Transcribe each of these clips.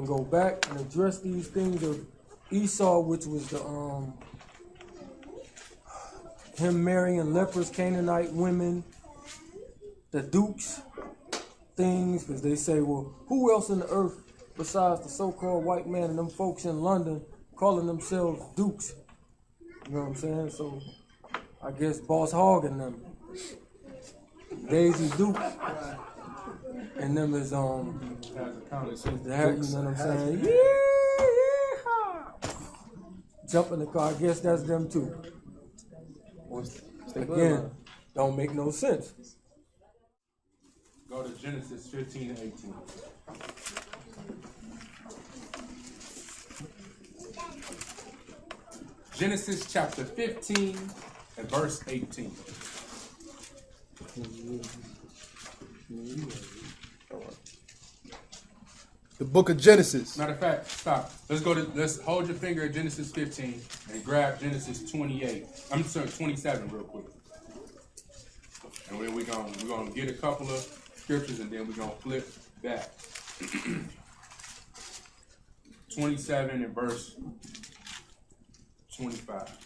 and go back and address these things of Esau, which was the him marrying leprous Canaanite women, the dukes things, because they say, well, who else in the earth besides the so-called white man and them folks in London calling themselves dukes? You know what I'm saying? So I guess Boss Hogg and them, Daisy Duke, and them is you know what I'm saying? Yeah, jump in the car. I guess that's them too. Again, don't make no sense. Go to Genesis 15 and 18. Genesis chapter 15 and verse 18. The book of Genesis. Matter of fact, stop. Let's hold your finger at Genesis 15 and grab Genesis 28. I'm sorry, 27 real quick. And then we're gonna get a couple of scriptures and then we're gonna flip back. 27 and verse 25.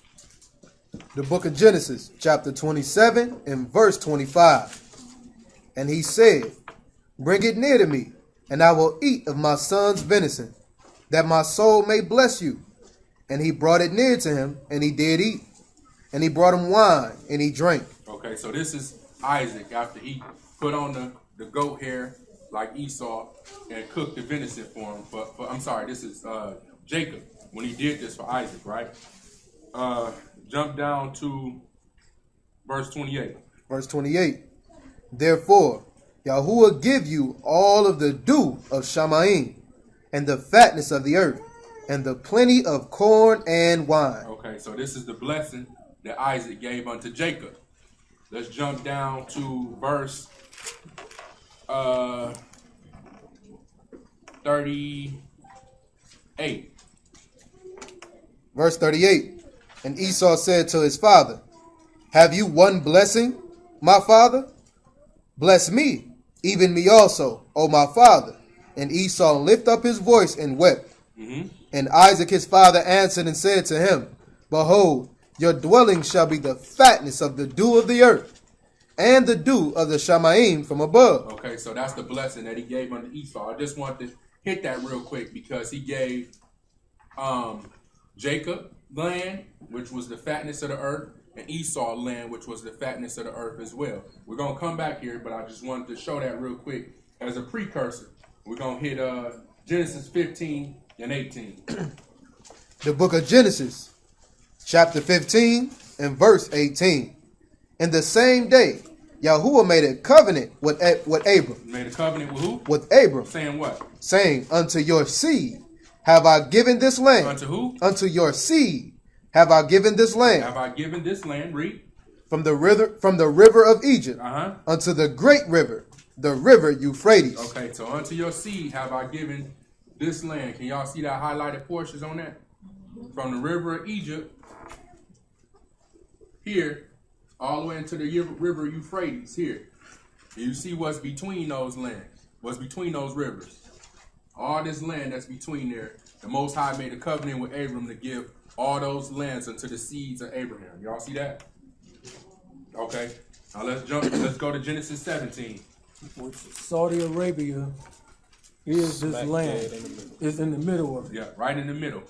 The book of Genesis, chapter 27 and verse 25. And he said, bring it near to me, and I will eat of my son's venison, that my soul may bless you. And he brought it near to him, and he did eat. And he brought him wine, and he drank. Okay, so this is Isaac after he put on the goat hair like Esau and cooked the venison for him. I'm sorry, this is Jacob when he did this for Isaac, right? Jump down to verse 28. Verse 28. Therefore, Yahuwah give you all of the dew of Shamaim, and the fatness of the earth, and the plenty of corn and wine. Okay, so this is the blessing that Isaac gave unto Jacob. Let's jump down to verse 38. Verse 38. And Esau said to his father, have you one blessing, my father? Bless me, even me also, O my father. And Esau lifted up his voice and wept. And Isaac his father answered and said to him, behold, your dwelling shall be the fatness of the dew of the earth, and the dew of the Shamaim from above. Okay, so that's the blessing that he gave unto Esau. I just wanted to hit that real quick because he gave Jacob land, which was the fatness of the earth, and Esau land, which was the fatness of the earth as well. We're going to come back here, but I just wanted to show that real quick as a precursor. We're going to hit Genesis 15 and 18. The book of Genesis, chapter 15 and verse 18. In the same day, Yahuwah made a covenant with Abram. Made a covenant with who? With Abram. Saying what? Saying, unto your seed have I given this land. Unto who? Unto your seed have I given this land. Have I given this land? Read. From the river of Egypt unto the great river, the river Euphrates. Okay, so unto your seed have I given this land. Can y'all see that highlighted portions on that? From the river of Egypt here, all the way into the river Euphrates here. You see what's between those lands, what's between those rivers. All this land that's between there, the Most High made a covenant with Abram to give all those lands unto the seeds of Abraham. Y'all see that? Okay. Now let's go to Genesis 17. Which Saudi Arabia is this land. It's in the middle of it. Yeah, right in the middle.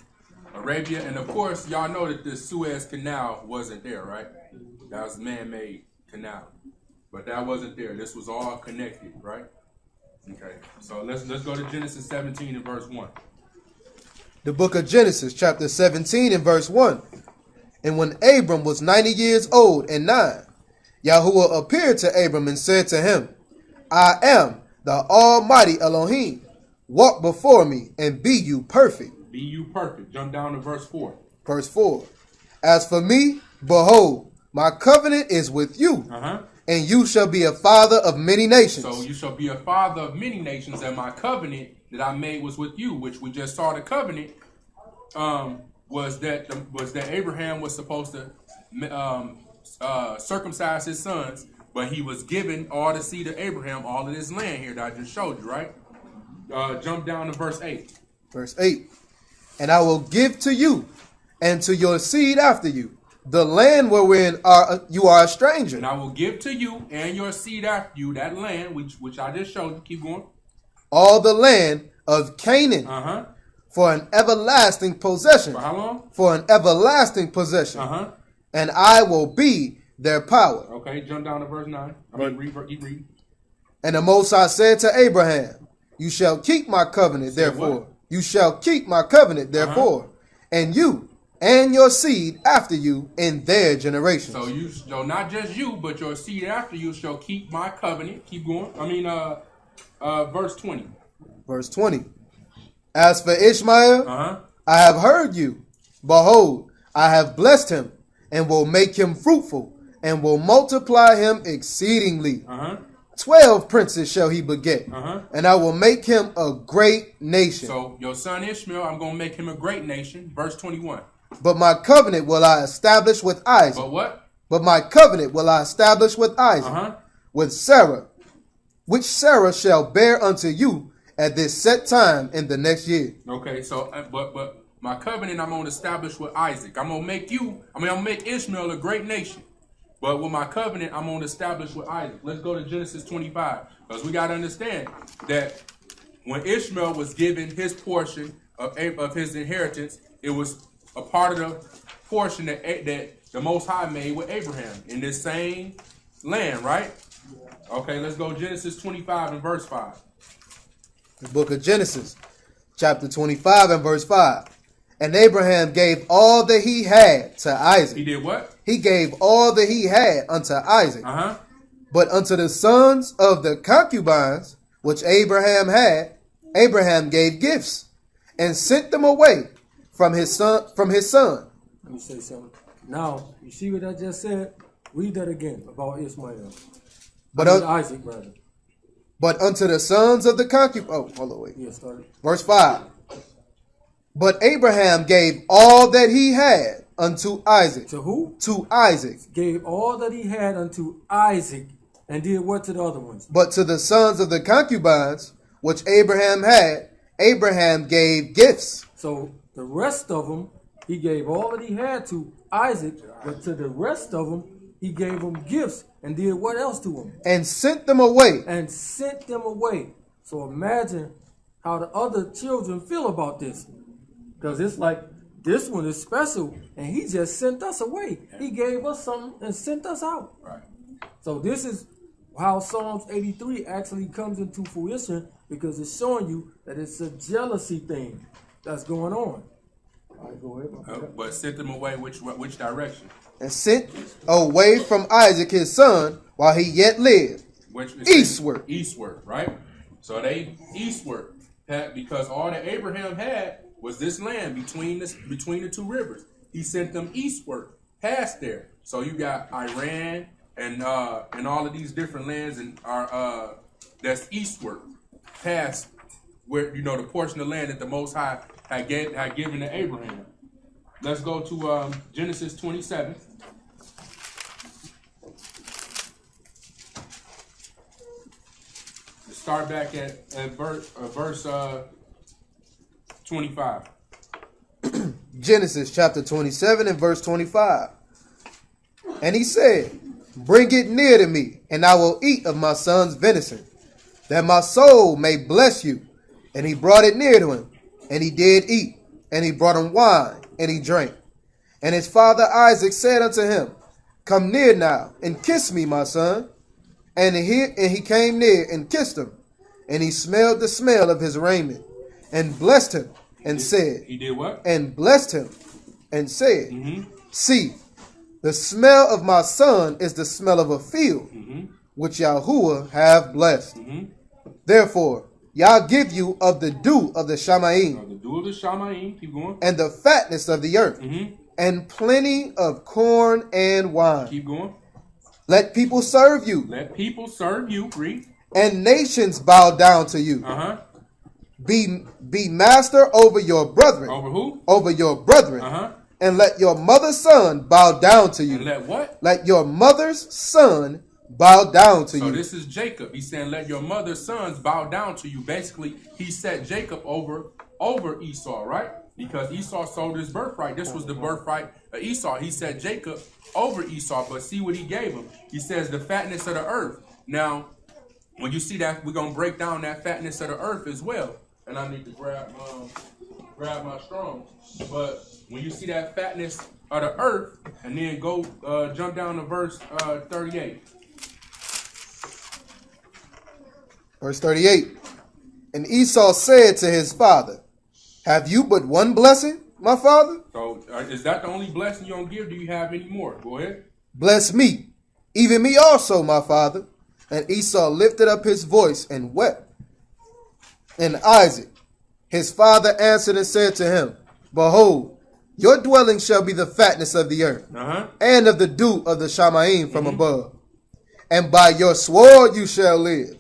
Arabia, and of course, y'all know that the Suez Canal wasn't there, right? That was a man-made canal. But that wasn't there. This was all connected, right? Okay. So let's go to Genesis 17 and verse 1. The book of Genesis, chapter 17 and verse 1. And when Abram was 90 years old and 9, Yahuwah appeared to Abram and said to him, I am the Almighty Elohim. Walk before me and be you perfect. Be you perfect. Jump down to verse 4. Verse 4. As for me, behold, my covenant is with you, and you shall be a father of many nations. So you shall be a father of many nations, and my covenant that I made was with you, which we just saw the covenant was that Abraham was supposed to circumcise his sons, but he was given all the seed of Abraham, all of this land here that I just showed you, right? Jump down to verse 8. Verse 8. And I will give to you and to your seed after you the land wherein you are a stranger. And I will give to you and your seed after you that land, which I just showed you. Keep going. All the land of Canaan Uh-huh. for an everlasting possession. For how long? For an everlasting possession. Uh-huh. And I will be their power. Okay, jump down to verse 9. Keep reading. And the Most High said to Abraham, you shall keep my covenant, therefore. What? You shall keep my covenant, therefore. And you and your seed after you in their generations. So not just you, but your seed after you shall keep my covenant. Keep going. Verse 20. Verse 20. As for Ishmael, I have heard you. Behold, I have blessed him, and will make him fruitful, and will multiply him exceedingly. 12 princes shall he beget, and I will make him a great nation. So your son Ishmael, I'm going to make him a great nation. Verse 21. But my covenant will I establish with Isaac. But what? But my covenant will I establish with Isaac, with Sarah, which Sarah shall bear unto you at this set time in the next year. Okay, so but my covenant I'm going to establish with Isaac. I'm going to make Ishmael a great nation. But with my covenant, I'm going to establish with Isaac. Let's go to Genesis 25. Because we got to understand that when Ishmael was given his portion of his inheritance, it was a part of the portion that the Most High made with Abraham in this same land, right? Okay, let's go Genesis 25 and verse 5. The book of Genesis, chapter 25 and verse 5. And Abraham gave all that he had to Isaac. He did what? He gave all that he had unto Isaac. But unto the sons of the concubines which Abraham had, Abraham gave gifts and sent them away from his son. Let me say something. Now, you see what I just said? Read that again about Ishmael. Isaac, rather. But unto the sons of the concubines. Oh, hold on, wait. Yeah, started. Verse 5. But Abraham gave all that he had unto Isaac. To who? To Isaac. Gave all that he had unto Isaac, and did what to the other ones? But to the sons of the concubines, which Abraham had, Abraham gave gifts. So the rest of them, he gave all that he had to Isaac, but to the rest of them, he gave them gifts, and did what else to them? And sent them away. And sent them away. So imagine how the other children feel about this. Because it's like, this one is special, and he just sent us away. He gave us something and sent us out. Right. So this is how Psalms 83 actually comes into fruition, because it's showing you that it's a jealousy thing that's going on. All right, go ahead. But sent them away which direction? And sent away from Isaac his son while he yet lived. Eastward. Eastward, right? So they eastward, because all that Abraham had was this land between the two rivers. He sent them eastward, past there. So you got Iran and all of these different lands and that's eastward, past where the portion of land that the Most High had given to Abraham. Let's go to Genesis 27. Let's start back at verse 25. Genesis chapter 27 and verse 25. And he said, bring it near to me, and I will eat of my son's venison, that my soul may bless you. And he brought it near to him, and he did eat. And he brought him wine, and he drank. And his father Isaac said unto him, come near now, and kiss me, my son. And he came near and kissed him. And he smelled the smell of his raiment, and blessed him, and said, he did what? And blessed him, and said, see, the smell of my son is the smell of a field, which Yahuwah have blessed. Therefore, Yah give you of the dew of the Shamayim, the dew of the Shamayim, keep going, and the fatness of the earth, and plenty of corn and wine. Keep going. Let people serve you. Let people serve you. Read. And nations bow down to you. Be master over your brethren. Over who? Over your brethren. And let your mother's son bow down to you. And let what? Let your mother's son bow down to you. So this is Jacob. He's saying, let your mother's sons bow down to you. Basically, he set Jacob over over Esau, right? Because Esau sold his birthright. This was the birthright of Esau. He said Jacob over Esau, but see what he gave him. He says the fatness of the earth. Now, when you see that, we're going to break down that fatness of the earth as well. And I need to grab my strong. But when you see that fatness of the earth, and then go jump down to verse 38. Verse 38. And Esau said to his father, have you but one blessing, my father? So is that the only blessing you're going to give? Do you have any more? Go ahead. Bless me, even me also, my father. And Esau lifted up his voice and wept. And Isaac, his father, answered and said to him, behold, your dwelling shall be the fatness of the earth, and of the dew of the Shamaim from above. And by your sword you shall live,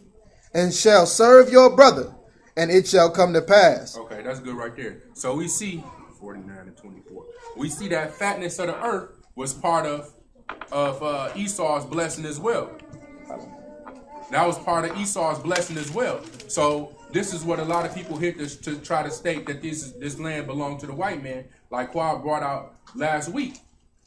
and shall serve your brother, and it shall come to pass. Okay, that's good right there. So we see 49 and 24. We see that fatness of the earth was part of Esau's blessing as well. That was part of Esau's blessing as well. So this is what a lot of people hit to try to state that this land belonged to the white man, like Quad brought out last week.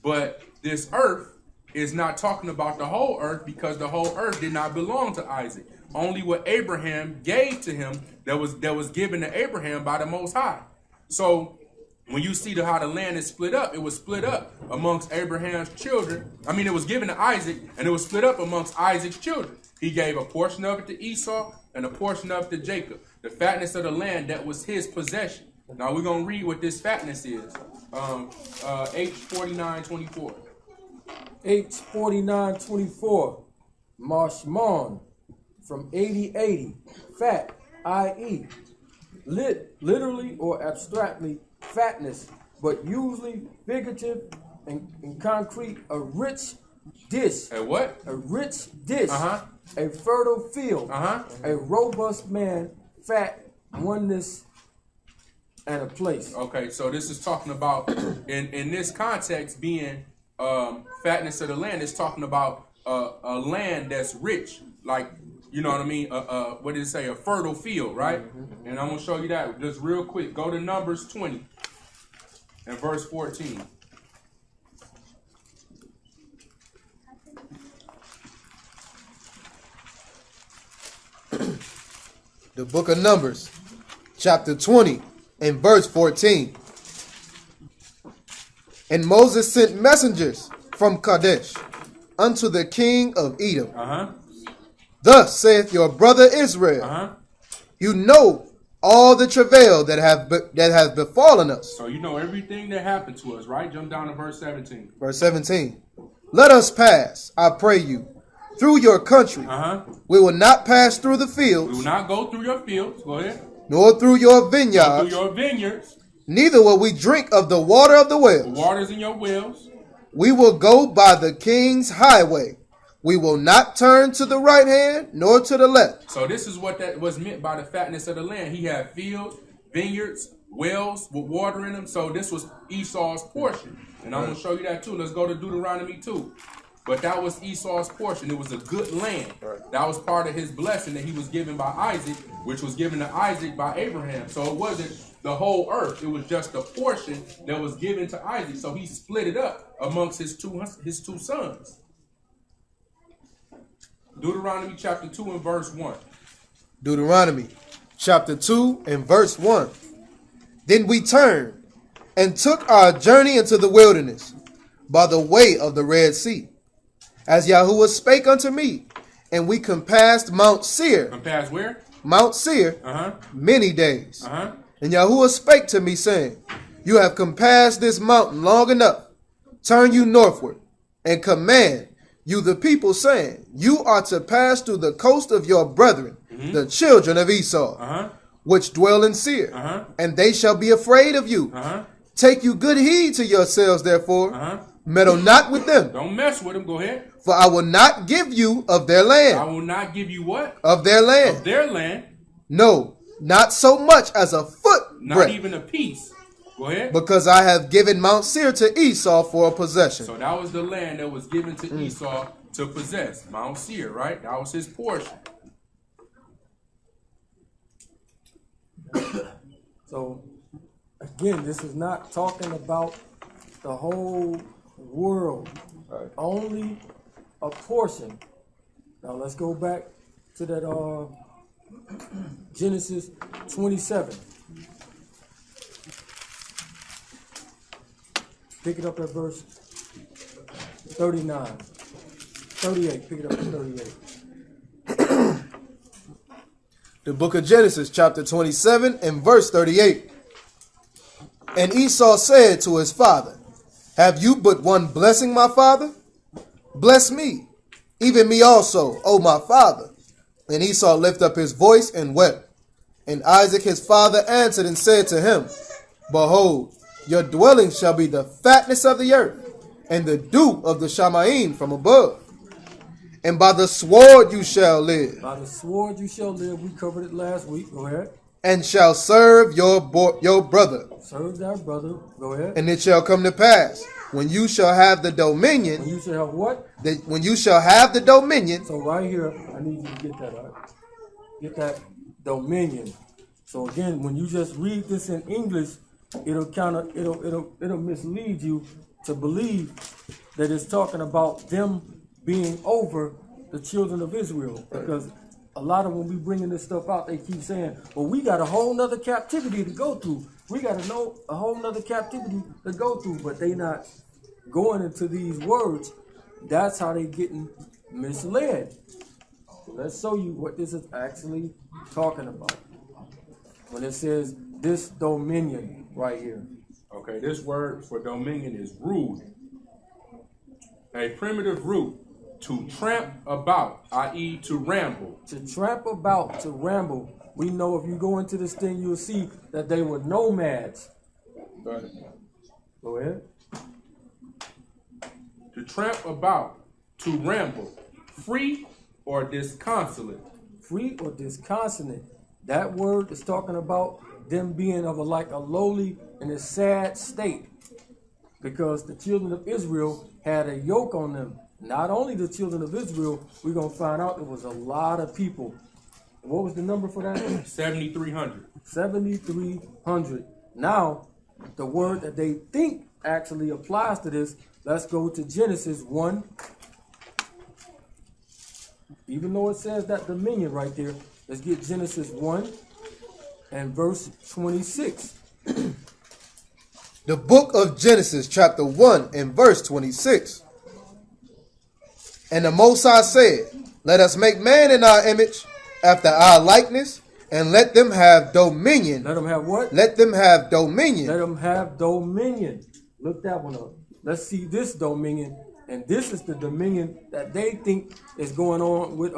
But this earth is not talking about the whole earth, because the whole earth did not belong to Isaac. Only what Abraham gave to him that was given to Abraham by the Most High. So when you see how the land is split up, it was split up amongst Abraham's children. I mean, it was given to Isaac, and it was split up amongst Isaac's children. He gave a portion of it to Esau and a portion of it to Jacob. The fatness of the land that was his possession. Now we're going to read what this fatness is. H49:24. H49:24. Marshman from 8080. Fat, i.e. literally or abstractly fatness, but usually figurative and concrete, a rich dish. A what? A rich dish. Uh-huh. A fertile field. Uh-huh. A robust man, fat, oneness, and a place. Okay, so this is talking about, in this context, being fatness of the land, it's talking about a land that's rich, like, you know what I mean? What did it say? A fertile field, right? And I'm going to show you that just real quick. Go to Numbers 20 and verse 14. The book of Numbers, chapter 20 and verse 14. And Moses sent messengers from Kadesh unto the king of Edom. Thus saith your brother Israel, you know all the travail that have befallen us. So you know everything that happened to us, right? Jump down to verse 17. Verse 17. Let us pass, I pray you, through your country. We will not pass through the fields. We will not go through your fields. Go ahead. Nor through your vineyards. Through your vineyards. Neither will we drink of the water of the wells. The waters in your wells. We will go by the king's highway. We will not turn to the right hand nor to the left. So this is what that was meant by the fatness of the land. He had fields, vineyards, wells with water in them. So this was Esau's portion. And I'm going to show you that too. Let's go to Deuteronomy 2. But that was Esau's portion. It was a good land. That was part of his blessing that he was given by Isaac, which was given to Isaac by Abraham. So it wasn't the whole earth. It was just a portion that was given to Isaac. So he split it up amongst his two sons. Deuteronomy chapter 2 and verse 1. Deuteronomy chapter 2 and verse 1. Then we turned and took our journey into the wilderness by the way of the Red Sea, as Yahuwah spake unto me, and we compassed Mount Seir. Compassed where? Mount Seir, many days. And Yahuwah spake to me, saying, you have compassed this mountain long enough. Turn you northward, and command you the people, saying, you are to pass through the coast of your brethren, the children of Esau, which dwell in Seir, and they shall be afraid of you. Take you good heed to yourselves, therefore. Meddle not with them. Don't mess with them. Go ahead. For I will not give you of their land. I will not give you what? Of their land. Of their land. No, not so much as a foot Not breadth. even a piece. Go ahead. Because I have given Mount Seir to Esau for a possession. So that was the land that was given to Esau to possess. Mount Seir, right? That was his portion. So, again, this is not talking about the whole world, Right. only a portion. Now, let's go back to that Genesis 27. Pick it up at verse 39. 38. Pick it up at 38. The book of Genesis, chapter 27 and verse 38. And Esau said to his father, have you but one blessing, my father? Bless me, even me also, O my father. And Esau lifted up his voice and wept. And Isaac his father answered and said to him, behold, your dwelling shall be the fatness of the earth, and the dew of the Shamaim from above. And by the sword you shall live. By the sword you shall live. We covered it last week. Go ahead. And shall serve your brother. Serve thy brother. Go ahead. And it shall come to pass, when you shall have the dominion. When you shall have what? When you shall have the dominion. So right here, I need you to get that out. Get that dominion. So again, when you just read this in English, it'll mislead you to believe that it's talking about them being over the children of Israel. Because a lot of when we bringing this stuff out, they keep saying, well, we got a whole nother captivity to go through. We got to know a whole nother captivity to go through. But they not going into these words. That's how they getting misled. So let's show you what this is actually talking about. When it says this dominion right here. Okay, this word for dominion is rule. A primitive root, to tramp about, i.e. to ramble. To tramp about, to ramble. We know if you go into this thing, you'll see that they were nomads. Right. Go ahead. To tramp about, to ramble, free or disconsolate. Free or disconsolate. That word is talking about them being of like a lowly and a sad state. Because the children of Israel had a yoke on them. Not only the children of Israel, we're going to find out there was a lot of people. What was the number for that? 7,300. 7,300. Now, the word that they think actually applies to this, let's go to Genesis 1. Even though it says that dominion right there, let's get Genesis 1 and verse 26. The book of Genesis, chapter 1 and verse 26. And the Most High said, let us make man in our image, after our likeness, and let them have dominion. Let them have what? Let them have dominion. Let them have dominion. Look that one up. Let's see this dominion. And this is the dominion that they think is going on with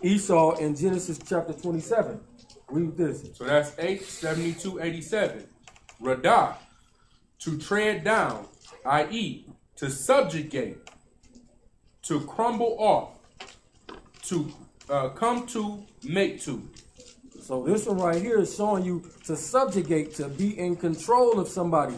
Esau in Genesis chapter 27. Read this. So that's 87287. Radah, to tread down, i.e. to subjugate, to crumble off, to come to, make to. So this one right here is showing you to subjugate, to be in control of somebody,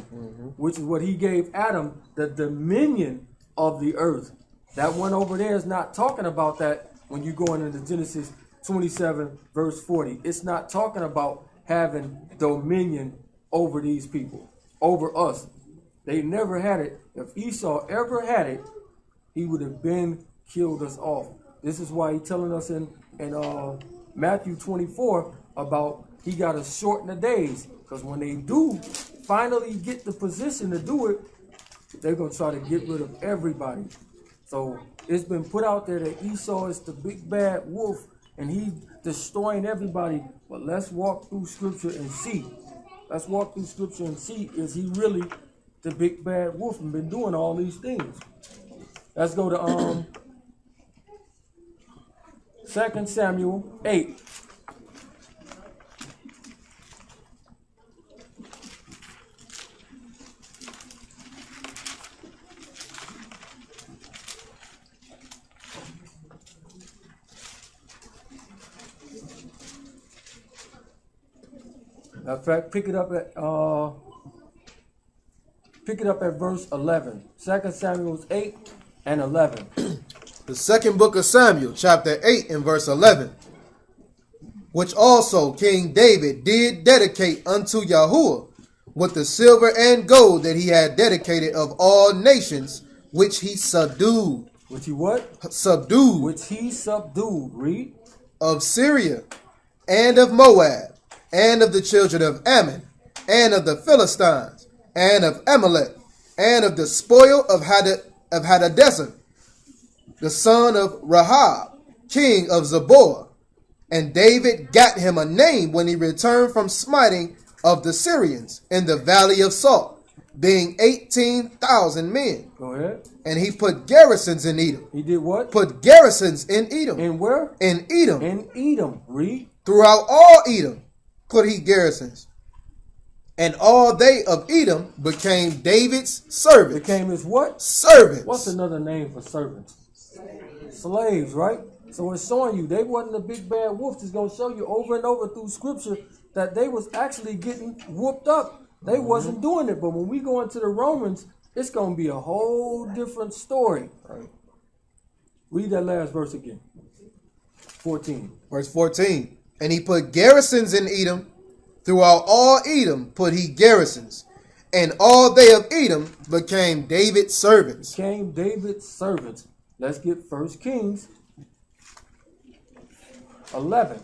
which is what he gave Adam, the dominion of the earth. That one over there is not talking about that when you're going into Genesis 27 verse 40. It's not talking about having dominion over these people, over us. They never had it. If Esau ever had it, he would have been killed us off. This is why he's telling us in Matthew 24 about he got to shorten the days. Because when they do finally get the position to do it, they're going to try to get rid of everybody. So it's been put out there that Esau is the big bad wolf and he's destroying everybody. But let's walk through scripture and see. Let's walk through scripture and see, is he really the big bad wolf and been doing all these things? Let's go to 2 Samuel 8. In fact, pick it up at verse 11. 2 Samuel 8 and 11. The second book of Samuel, chapter 8 and verse 11. which also King David did dedicate unto Yahuwah, with the silver and gold that he had dedicated of all nations, which he subdued. Which he what? Subdued. Which he subdued. Read. Of Syria, and of Moab, and of the children of Ammon, and of the Philistines, and of Amalek, and of the spoil of Hadadezer, the son of Rahab, king of Zeboah. And David got him a name when he returned from smiting of the Syrians in the valley of Salt, being 18,000 men. Go ahead. And he put garrisons in Edom. He did what? Put garrisons in Edom. In where? In Edom. In Edom. Read. Throughout all Edom put he garrisons. And all they of Edom became David's servants. Became his what? Servants. What's another name for servants? Slaves, right? So it's showing you they wasn't a big bad wolf. It's going to show you over and over through scripture that they was actually getting whooped up. They wasn't doing it. But when we go into the Romans, it's going to be a whole different story. Right. Read that last verse again. 14. Verse 14. And he put garrisons in Edom. Throughout all Edom put he garrisons. And all they of Edom became David's servants. Became David's servants. Let's get 1 Kings 11.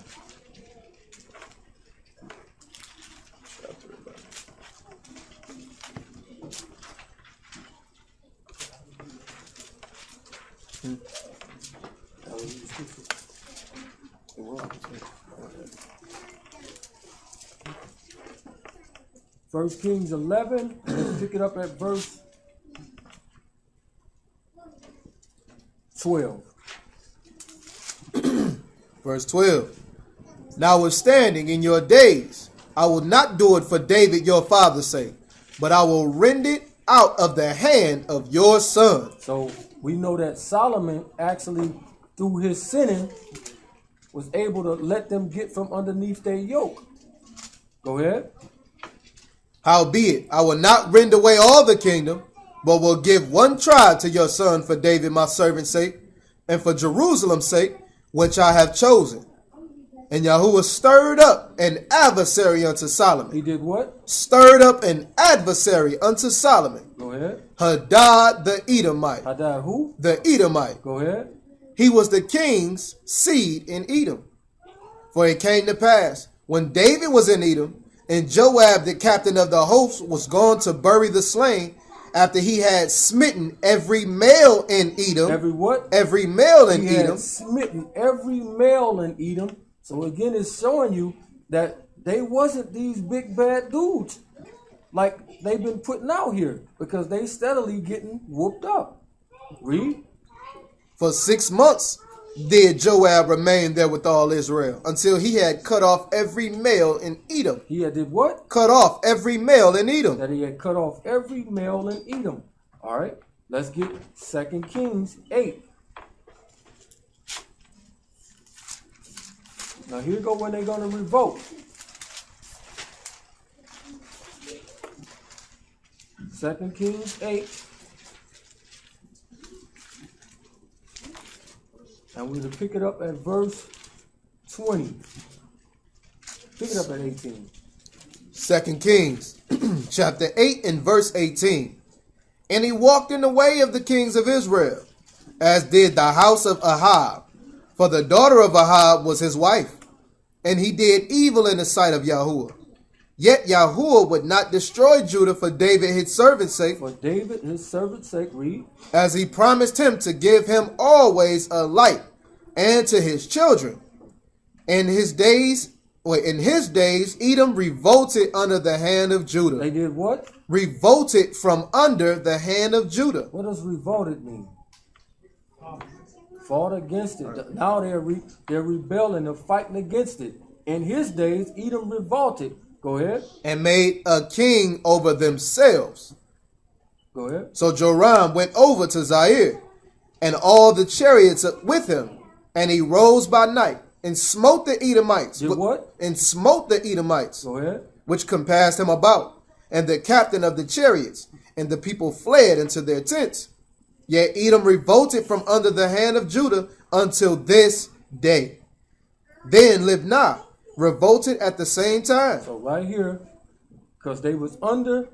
First Kings 11. Let's pick it up at verse 12. Verse 12. Notwithstanding, in your days, I will not do it for David your father's sake, but I will rend it out of the hand of your son. So we know that Solomon actually, through his sinning, was able to let them get from underneath their yoke. Go ahead. Howbeit, I will not rend away all the kingdom, but will give one tribe to your son for David my servant's sake, and for Jerusalem's sake, which I have chosen. And Yahuwah stirred up an adversary unto Solomon. He did what? Stirred up an adversary unto Solomon. Go ahead. Hadad the Edomite. Hadad who? The Edomite. Go ahead. He was the king's seed in Edom. For it came to pass, when David was in Edom, and Joab, the captain of the host, was gone to bury the slain, after he had smitten every male in Edom. Every what? Every male in He Edom. had smitten every male in Edom. So again, it's showing you that they wasn't these big bad dudes like they've been putting out here, because they steadily getting whooped up. Read. For 6 months did Joab remain there with all Israel, until he had cut off every male in Edom. He had did what? Cut off every male in Edom. That he had cut off every male in Edom. All right, let's get 2 Kings 8. Now here go when they're going to revolt. 2 Kings 8. And we're going to pick it up at verse 20. Pick it up at 18. 2 Kings chapter 8 and verse 18. And he walked in the way of the kings of Israel, as did the house of Ahab, for the daughter of Ahab was his wife. And he did evil in the sight of Yahuwah. Yet Yahuwah would not destroy Judah for David his servant's sake. For David his servant's sake, read. As he promised him to give him always a light, and to his children. In his days, Edom revolted under the hand of Judah. They did what? Revolted from under the hand of Judah. What does revolted mean? Fought against it. Now they're rebelling, they're fighting against it. In his days, Edom revolted. Go ahead. And made a king over themselves. Go ahead. So Joram went over to Zaire, and all the chariots with him, and he rose by night and smote the Edomites. Did what? And smote the Edomites. Go ahead. Which compassed him about, and the captain of the chariots, and the people fled into their tents. Yet Edom revolted from under the hand of Judah until this day. Then Libnah revolted at the same time. So right here, because they was under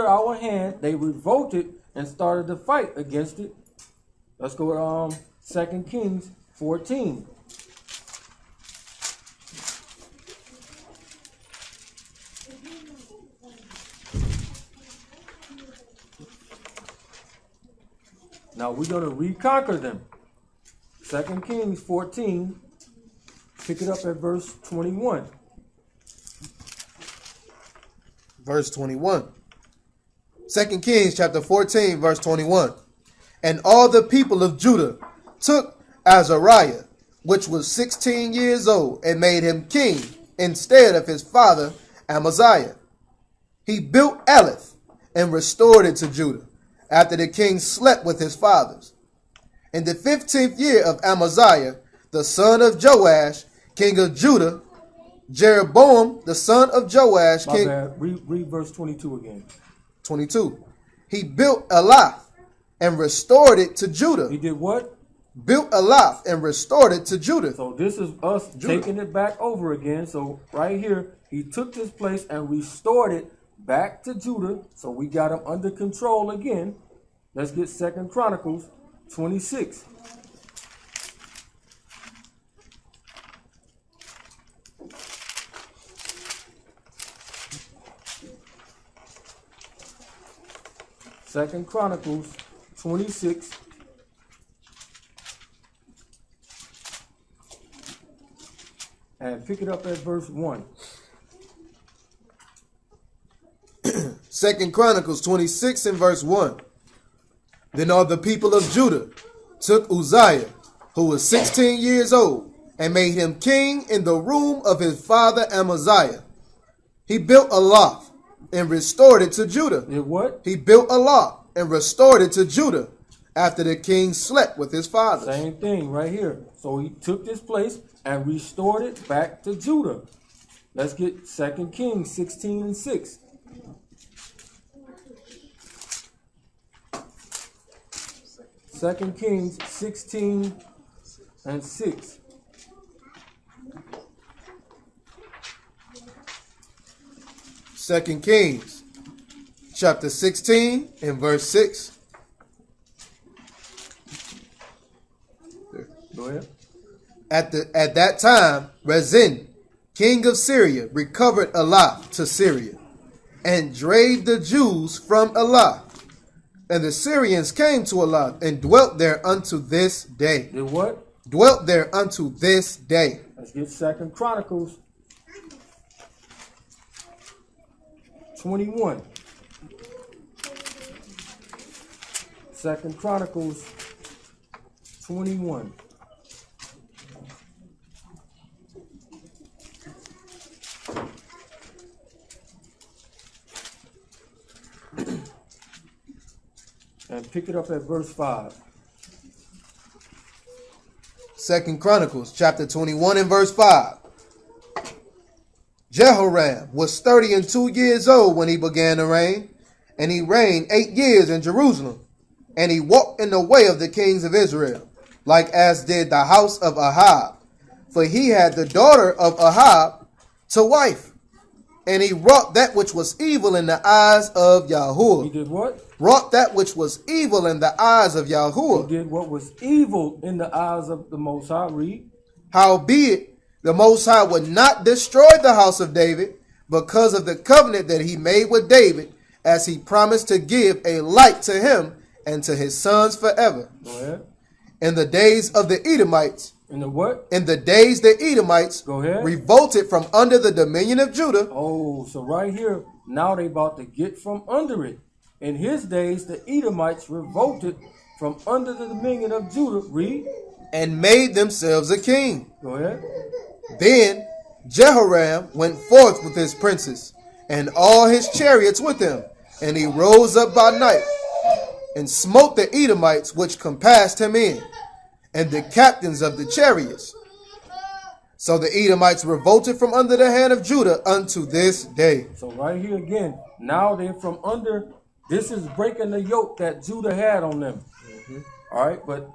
our hand, they revolted and started to fight against it. Let's go to 2 Kings 14. Now we're going to reconquer them. 2 Kings 14, pick it up at verse 21. Verse 21. 2 Kings chapter 14, verse 21. And all the people of Judah took Azariah, which was 16 years old, and made him king instead of his father Amaziah. He built Elath and restored it to Judah, after the king slept with his fathers. In the 15th year of Amaziah, the son of Joash, king of Judah, Jeroboam, the son of Joash, My king... bad. Read verse 22 again. 22. He built Elath and restored it to Judah. He did what? Built Elath and restored it to Judah. So this is us taking it back over again. So right here, he took this place and restored it back to Judah. So we got him under control again. Let's get 2 Chronicles 26. Second Chronicles 26. And pick it up at verse 1. 2 Chronicles 26 and verse 1. Then all the people of Judah took Uzziah, who was 16 years old, and made him king in the room of his father Amaziah. He built a loft and restored it to Judah. Did what? He built a loft and restored it to Judah after the king slept with his fathers. Same thing right here. So he took this place and restored it back to Judah. Let's get 2 Kings 16 and 6. Second Kings 16 and 6. Second Kings chapter 16 and verse 6. Go ahead. At that time, Rezin, king of Syria, recovered Elath to Syria, and drave the Jews from Elath. And the Syrians came to Elath and dwelt there unto this day. Did what? Dwelt there unto this day. Let's get 2 Chronicles 21. 2 Chronicles 21. And pick it up at verse 5. 2 Chronicles chapter 21 and verse 5. Jehoram was 32 years old when he began to reign, and he reigned 8 years in Jerusalem. And he walked in the way of the kings of Israel, like as did the house of Ahab. For he had the daughter of Ahab to wife. And he wrought that which was evil in the eyes of Yahuwah. He did what? Wrought that which was evil in the eyes of Yahuwah. He did what was evil in the eyes of the Most High. Read. Howbeit, the Most High would not destroy the house of David because of the covenant that he made with David, as he promised to give a light to him and to his sons forever. Go ahead. In the days of the Edomites, In the what? in the days the Edomites Go ahead. revolted from under the dominion of Judah. Oh, so right here, now they about to get from under it. In his days, the Edomites revolted from under the dominion of Judah. Read. And made themselves a king. Go ahead. Then Jehoram went forth with his princes, and all his chariots with him. And he rose up by night, and smote the Edomites which compassed him in, and the captains of the chariots. So the Edomites revolted from under the hand of Judah unto this day. So right here again, now they're from under. This is breaking the yoke that Judah had on them. All right, but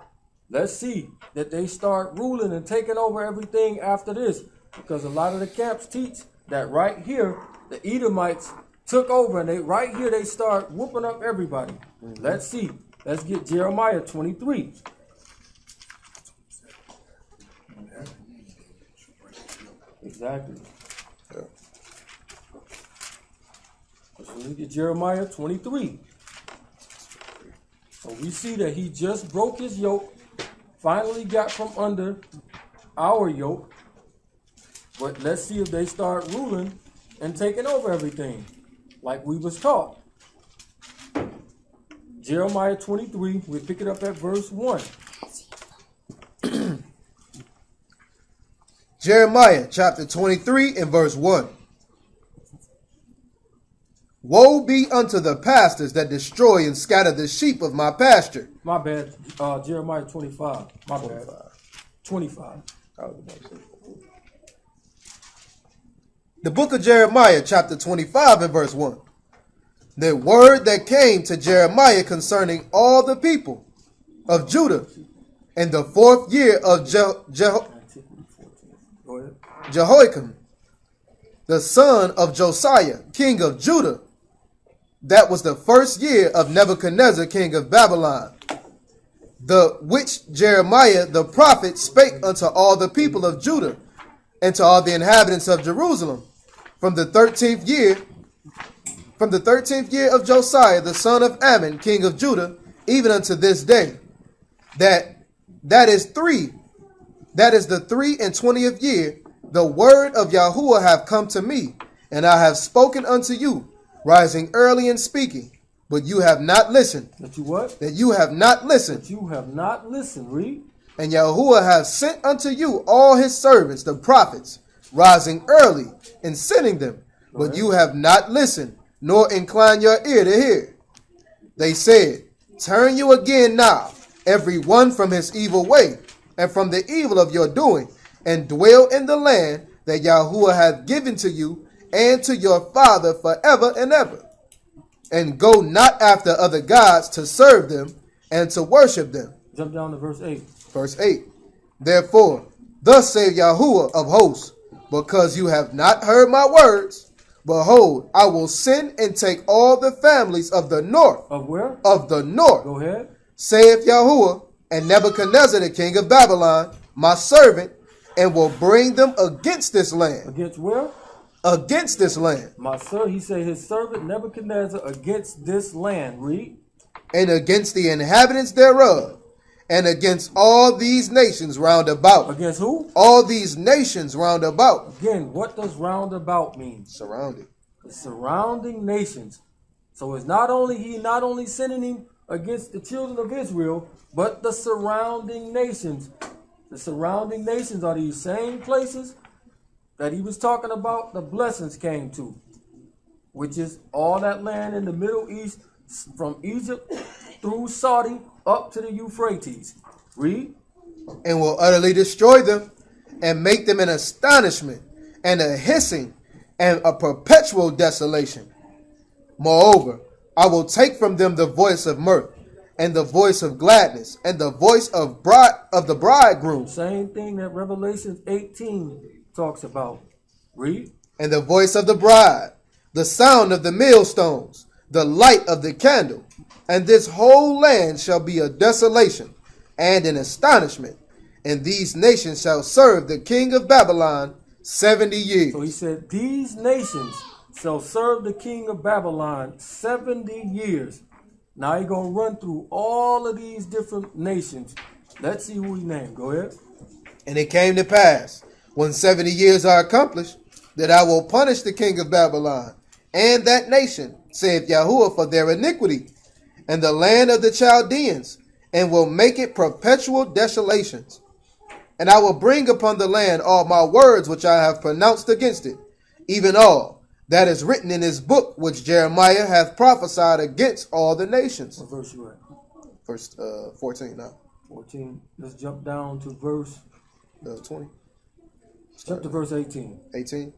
let's see that they start ruling and taking over everything after this. Because a lot of the camps teach that right here, the Edomites took over, and right here they start whooping up everybody. Let's see. Let's get Jeremiah 23. Exactly. Yeah. So we get Jeremiah 23. So we see that he just broke his yoke, finally got from under our yoke. But let's see if they start ruling and taking over everything, like we was taught. Jeremiah 23, we pick it up at verse 1. Jeremiah chapter 23 and verse 1. Woe be unto the pastors that destroy and scatter the sheep of my pasture. My bad. Jeremiah 25. My bad. 25. The book of Jeremiah chapter 25 and verse 1. The word that came to Jeremiah concerning all the people of Judah in the 4th year of Jehoiakim, the son of Josiah, king of Judah. That was the 1st year of Nebuchadnezzar, king of Babylon, the which Jeremiah the prophet spake unto all the people of Judah and to all the inhabitants of Jerusalem from the 13th year of Josiah the son of Ammon, king of Judah, even unto this day. That is the 23rd year. The word of Yahuwah have come to me, and I have spoken unto you, rising early and speaking, but you have not listened. That you what? That you have not listened. That you have not listened. Read. And Yahuwah have sent unto you all his servants, the prophets, rising early and sending them, but you have not listened, nor incline your ear to hear. They said, turn you again now, every one from his evil way, and from the evil of your doing, and dwell in the land that Yahuwah hath given to you and to your father forever and ever. And go not after other gods to serve them and to worship them. Jump down to verse 8. Verse 8. Therefore, thus saith Yahuwah of hosts, because you have not heard my words, behold, I will send and take all the families of the north. Of where? Of the north. Go ahead. Saith Yahuwah, and Nebuchadnezzar the king of Babylon, my servant, and will bring them against this land. Against where? Against this land. He said his servant Nebuchadnezzar against this land. Read. And against the inhabitants thereof, and against all these nations round about. Against who? All these nations round about. Again, what does round about mean? Surrounded. The surrounding nations. So it's not only sending him against the children of Israel, but the surrounding nations. The surrounding nations are these same places that he was talking about the blessings came to, which is all that land in the Middle East from Egypt through Saudi up to the Euphrates. Read. And will utterly destroy them and make them an astonishment and a hissing and a perpetual desolation. Moreover, I will take from them the voice of mirth and the voice of gladness and the voice of the bridegroom. Same thing that Revelation 18 talks about. Read. And the voice of the bride, the sound of the millstones, the light of the candle. And this whole land shall be a desolation and an astonishment. And these nations shall serve the king of Babylon 70 years. So he said, these nations shall serve the king of Babylon 70 years. Now he's going to run through all of these different nations. Let's see who he named. Go ahead. And it came to pass, when 70 years are accomplished, that I will punish the king of Babylon and that nation, saith Yahuwah, for their iniquity, and the land of the Chaldeans, and will make it perpetual desolations. And I will bring upon the land all my words which I have pronounced against it, even all that is written in this book which Jeremiah hath prophesied against all the nations. What verse you at? Verse 14 now. 14. Let's jump down to verse 20. Jump to verse 18. 18.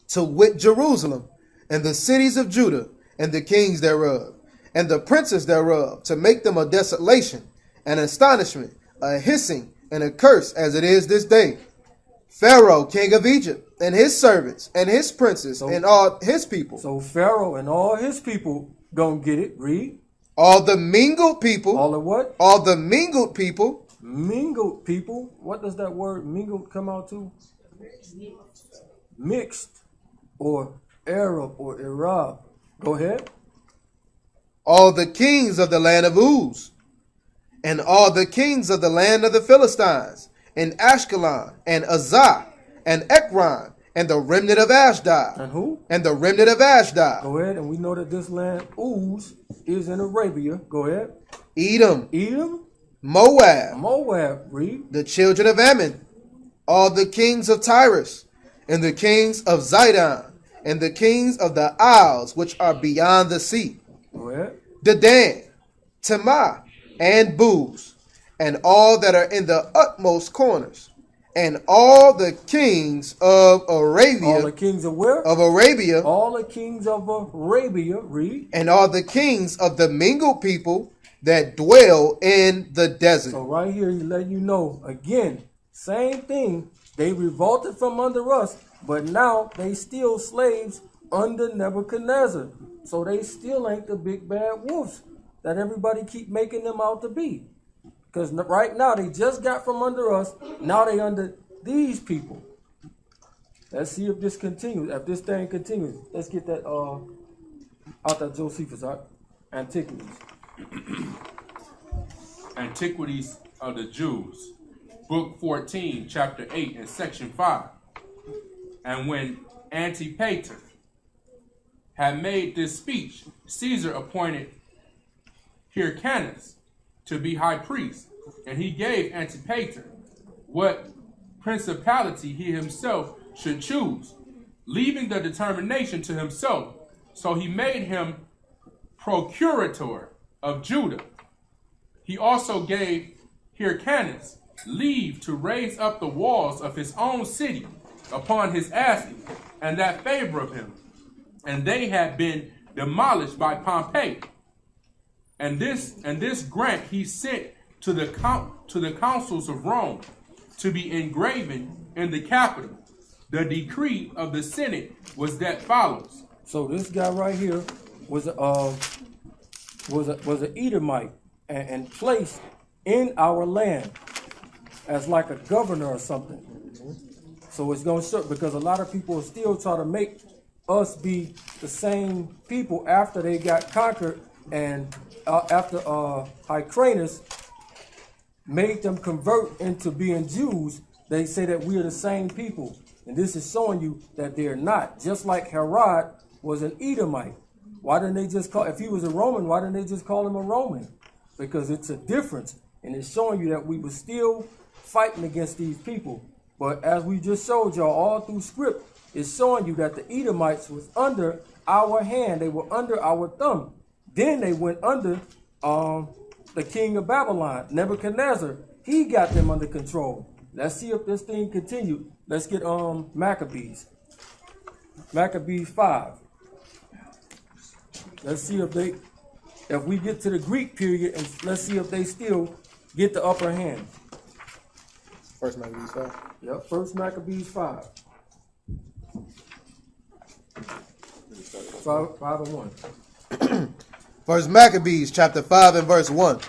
To wit, Jerusalem, and the cities of Judah, and the kings thereof, and the princes thereof, to make them a desolation, an astonishment, a hissing, and a curse, as it is this day. Pharaoh, king of Egypt, and his servants, and his princes, and all his people. So Pharaoh and all his people gonna get it. Read. All the mingled people. All the what? All the mingled people. Mingled people. What does that word mingled come out to? Mixed or Arab or Arab. Go ahead. All the kings of the land of Uz, and all the kings of the land of the Philistines, and Ashkelon, and Azah, and Ekron, and the remnant of Ashdod. And who? And the remnant of Ashdod. Go ahead. And we know that this land, Uz, is in Arabia. Go ahead. Edom. Edom. Moab. Moab. Read. The children of Ammon. All the kings of Tyrus, and the kings of Zidon, and the kings of the isles which are beyond the sea. Go ahead. Dedan, Tema, and Booz, and all that are in the utmost corners, and all the kings of Arabia. All the kings of where? Of Arabia. All the kings of Arabia. Read. And all the kings of the mingled people that dwell in the desert. So right here, he let you know again, same thing. They revolted from under us, but now they still slaves under Nebuchadnezzar. So they still ain't the big bad wolves that everybody keep making them out to be. Because right now they just got from under us. Now they under these people. Let's see if this continues. If this thing continues, let's get that out that Josephus, Antiquities. Antiquities of the Jews, Book 14, Chapter 8, and Section 5. And when Antipater had made this speech, Caesar appointed Hyrcanus to be high priest, and he gave Antipater what principality he himself should choose, leaving the determination to himself. So he made him procurator of Judah. He also gave Hyrcanus leave to raise up the walls of his own city upon his asking, and that favor of him. And they had been demolished by Pompey. And this grant he sent to the councils of Rome to be engraven in the Capitol. The decree of the Senate was that follows. So this guy right here was an Edomite and placed in our land as like a governor or something. So it's going to show, because a lot of people still try to make us be the same people after they got conquered, and after Hyrcanus made them convert into being Jews, they say that we are the same people. And this is showing you that they're not. Just like Herod was an Edomite. Why didn't they just call, if he was a Roman, why didn't they just call him a Roman? Because it's a difference. And it's showing you that we were still fighting against these people. But as we just showed y'all all through script, it's showing you that the Edomites was under our hand. They were under our thumb. Then they went under the king of Babylon, Nebuchadnezzar. He got them under control. Let's see if this thing continued. Let's get Maccabees. Maccabees 5. Let's see if we get to the Greek period, and let's see if they still get the upper hand. First Maccabees 5. Yep, First Maccabees 5. 5 and 1. First Maccabees chapter 5 and verse 1.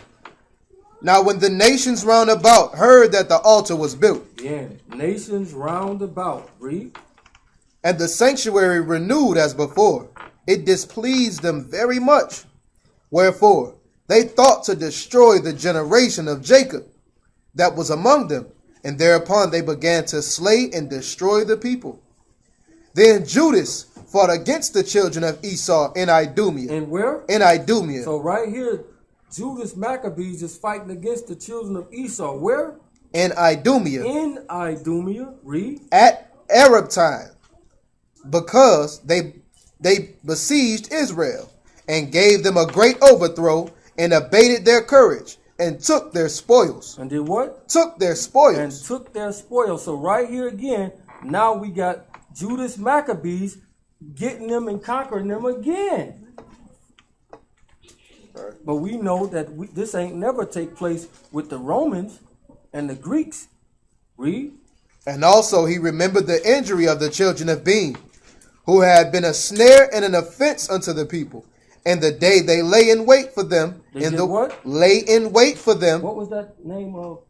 Now when the nations round about heard that the altar was built, Yeah, nations round about. Read. and the sanctuary renewed as before, it displeased them very much. Wherefore they thought to destroy the generation of Jacob that was among them, and thereupon they began to slay and destroy the people. Then Judas fought against the children of Esau in Idumea. And where? In Idumea. So right here, Judas Maccabees is fighting against the children of Esau. Where? In Idumea. In Idumea. Read. At Arab time, because they besieged Israel and gave them a great overthrow and abated their courage and took their spoils. And did what? Took their spoils. And took their spoils. So right here again, now we got Judas Maccabees getting them and conquering them again. Right. But we know that this ain't never take place with the Romans and the Greeks. Read. And also he remembered the injury of the children of Bean, who had been a snare and an offense unto the people. And the day they lay in wait for them. What? Lay in wait for them. What was that name of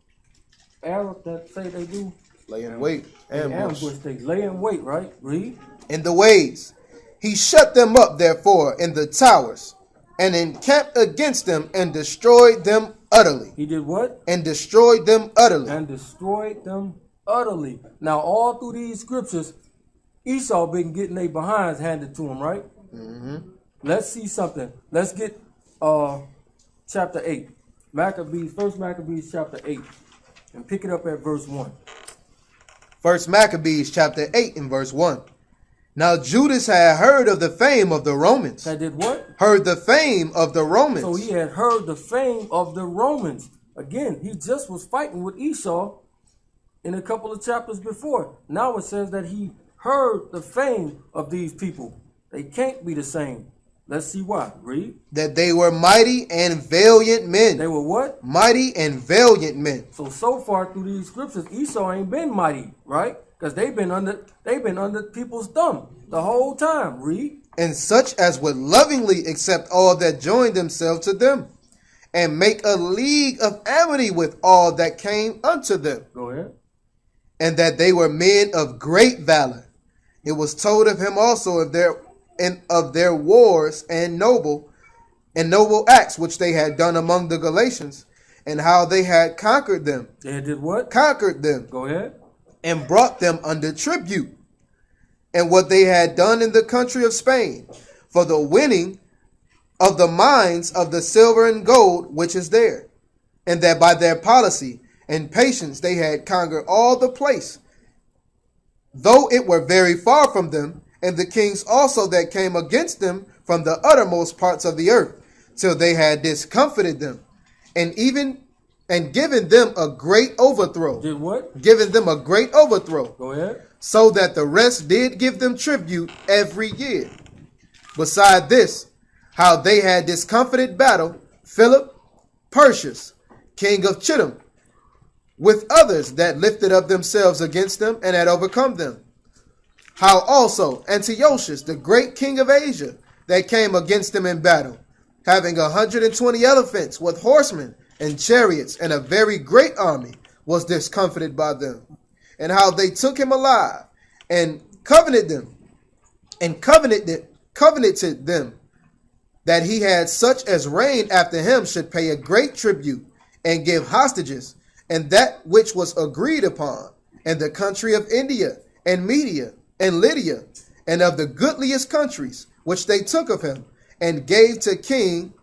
Arab that say they do? Lay in wait. Ambush. They lay in wait, right? Read. In the ways. He shut them up, therefore, in the towers, and encamped against them, and destroyed them utterly. He did what? And destroyed them utterly. And destroyed them utterly. Now, all through these scriptures, Esau been getting their behinds handed to him, right? Mm-hmm. Let's see something. Let's get chapter 8. First Maccabees chapter 8. And pick it up at verse 1. First Maccabees chapter 8 and verse 1. Now Judas had heard of the fame of the Romans. That did what? Heard the fame of the Romans. So he had heard the fame of the Romans. Again, he just was fighting with Esau in a couple of chapters before. Now it says that he heard the fame of these people. They can't be the same. Let's see why. Read. That they were mighty and valiant men. They were what? Mighty and valiant men. So far through these scriptures, Esau ain't been mighty, right? Because they've been under people's thumb the whole time. Read. And such as would lovingly accept all that joined themselves to them, and make a league of amity with all that came unto them. Go ahead. And that they were men of great valor. It was told of him also of their wars and noble acts which they had done among the Galatians, and how they had conquered them. They did what? Conquered them. Go ahead. And brought them under tribute. And what they had done in the country of Spain, for the winning of the mines of the silver and gold which is there. And that by their policy and patience they had conquered all the place, though it were very far from them, and the kings also that came against them from the uttermost parts of the earth, till they had discomfited them, and given them a great overthrow. Did what? Given them a great overthrow. Go ahead. So that the rest did give them tribute every year. Beside this, how they had discomfited battle Philip, Perseus, king of Chittim, with others that lifted up themselves against them and had overcome them. How also Antiochus, the great king of Asia, that came against them in battle, having 120 elephants with horsemen and chariots and a very great army, was discomfited by them. And how they took him alive and covenanted them that he had such as reigned after him should pay a great tribute and give hostages, and that which was agreed upon, and the country of India and Media and Lydia, and of the goodliest countries which they took of him, and gave to King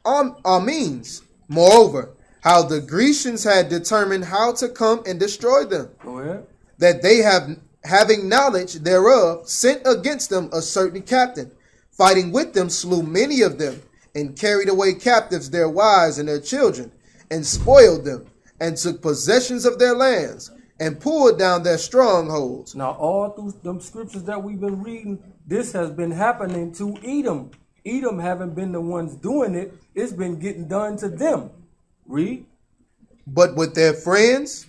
Armenes. Moreover, how the Grecians had determined how to come and destroy them. Go ahead. That they having knowledge thereof, sent against them a certain captain, fighting with them, slew many of them, and carried away captives their wives and their children, and spoiled them, and took possessions of their lands, and pulled down their strongholds. Now, all through them scriptures that we've been reading, this has been happening to Edom. Edom haven't been the ones doing it. It's been getting done to them. Read. But with their friends,